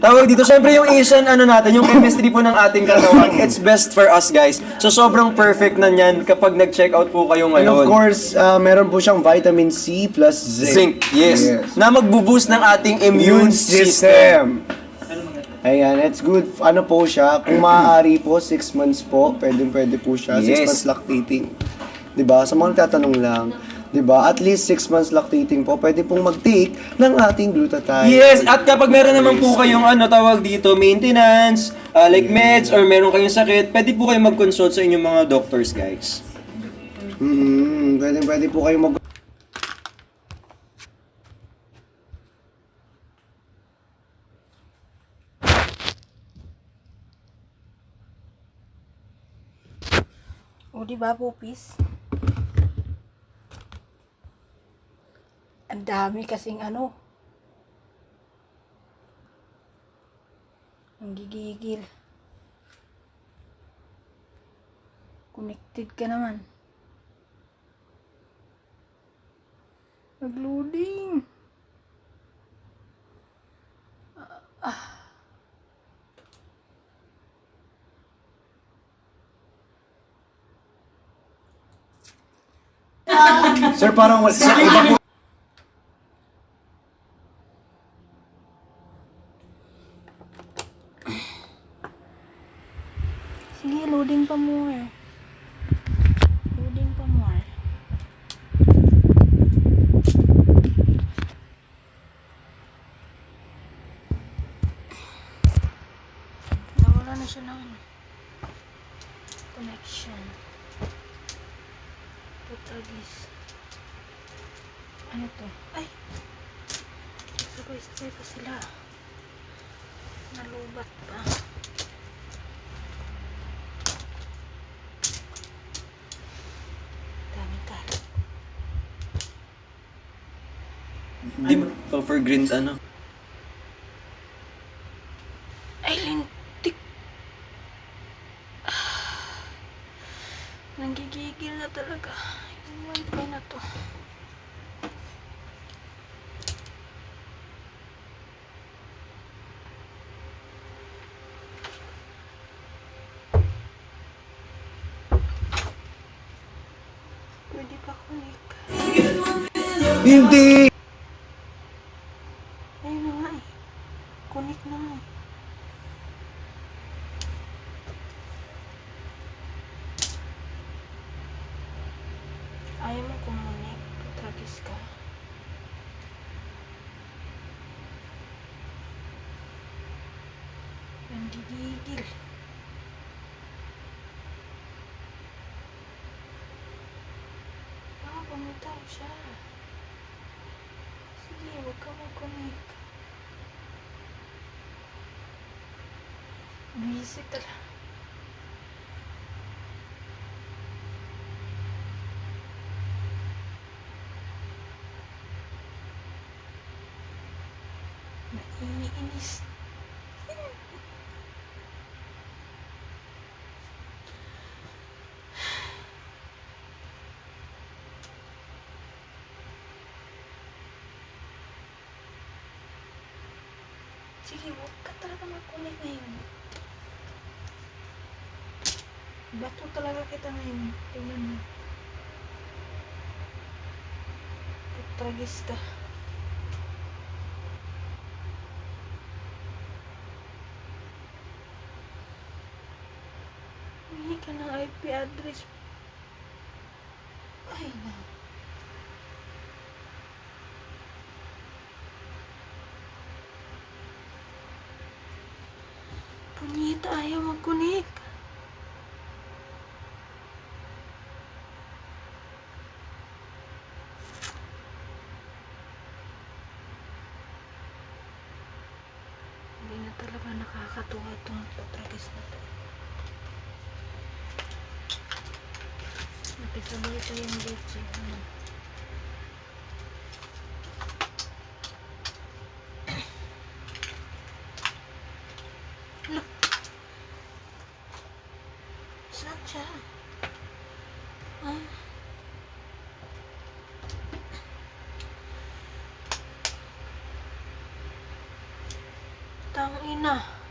tawag dito, syempre yung Asian natin, yung chemistry po ng ating katawan, it's best for us guys. So sobrang perfect na niyan kapag nag-check out po kayo And ngayon. of course, meron po siyang vitamin C plus zinc. Yes. Na mag-boost ng ating immune system. Ayan, it's good. Ano po siya, kung maaari po, 6 months po, pwede po siya. 6 Yes. months lactating. Diba? Sa mga tatanong lang, 'Diba? At least 6 months lactating po, pwede pong mag-take ng ating glutathione. Yes, at kapag meron naman po kayong tawag dito, maintenance, like meds, or meron kayong sakit, pwede po kayong mag-consult sa inyong mga doctors, guys. Pwede po kayo mag... O, di ba, pupis? Ang dami kasing ano. Ang gigigil. Connected ka naman. Nag-loading. Sir, parang sa iba po... Sige, loading pa more. Loading pa more. Nawala na siya ng connection. Putagis. Ano to? Ay! Sabay-sabay pa sila. Nalubat pa. Dami kalat. Hindi mo for green Ay, lintik. Nanggigigil na talaga. Yung wifi na to. Pwede pa kunik. Hindi! Ayun na nga eh. Kunik na nga eh. Ayaw mo kumunik. Tragis ka. Nanggigigil. Bumitaw siya. Sige, huwag ka mag-kunik. Busy talaga. Naiinis. Sige, huwag ka talaga mag-kunik ngayon. Bato talaga kita ngayon. Tingnan mo. Tragis ka. Humingi ka ng IP address. Ay, na. Punyita, ayaw mag-kunik. Hindi na talaga nakakatuwa itong patragis na to. Nakisabay ko yung leche. Look. Saan siya? Ah. Tangina.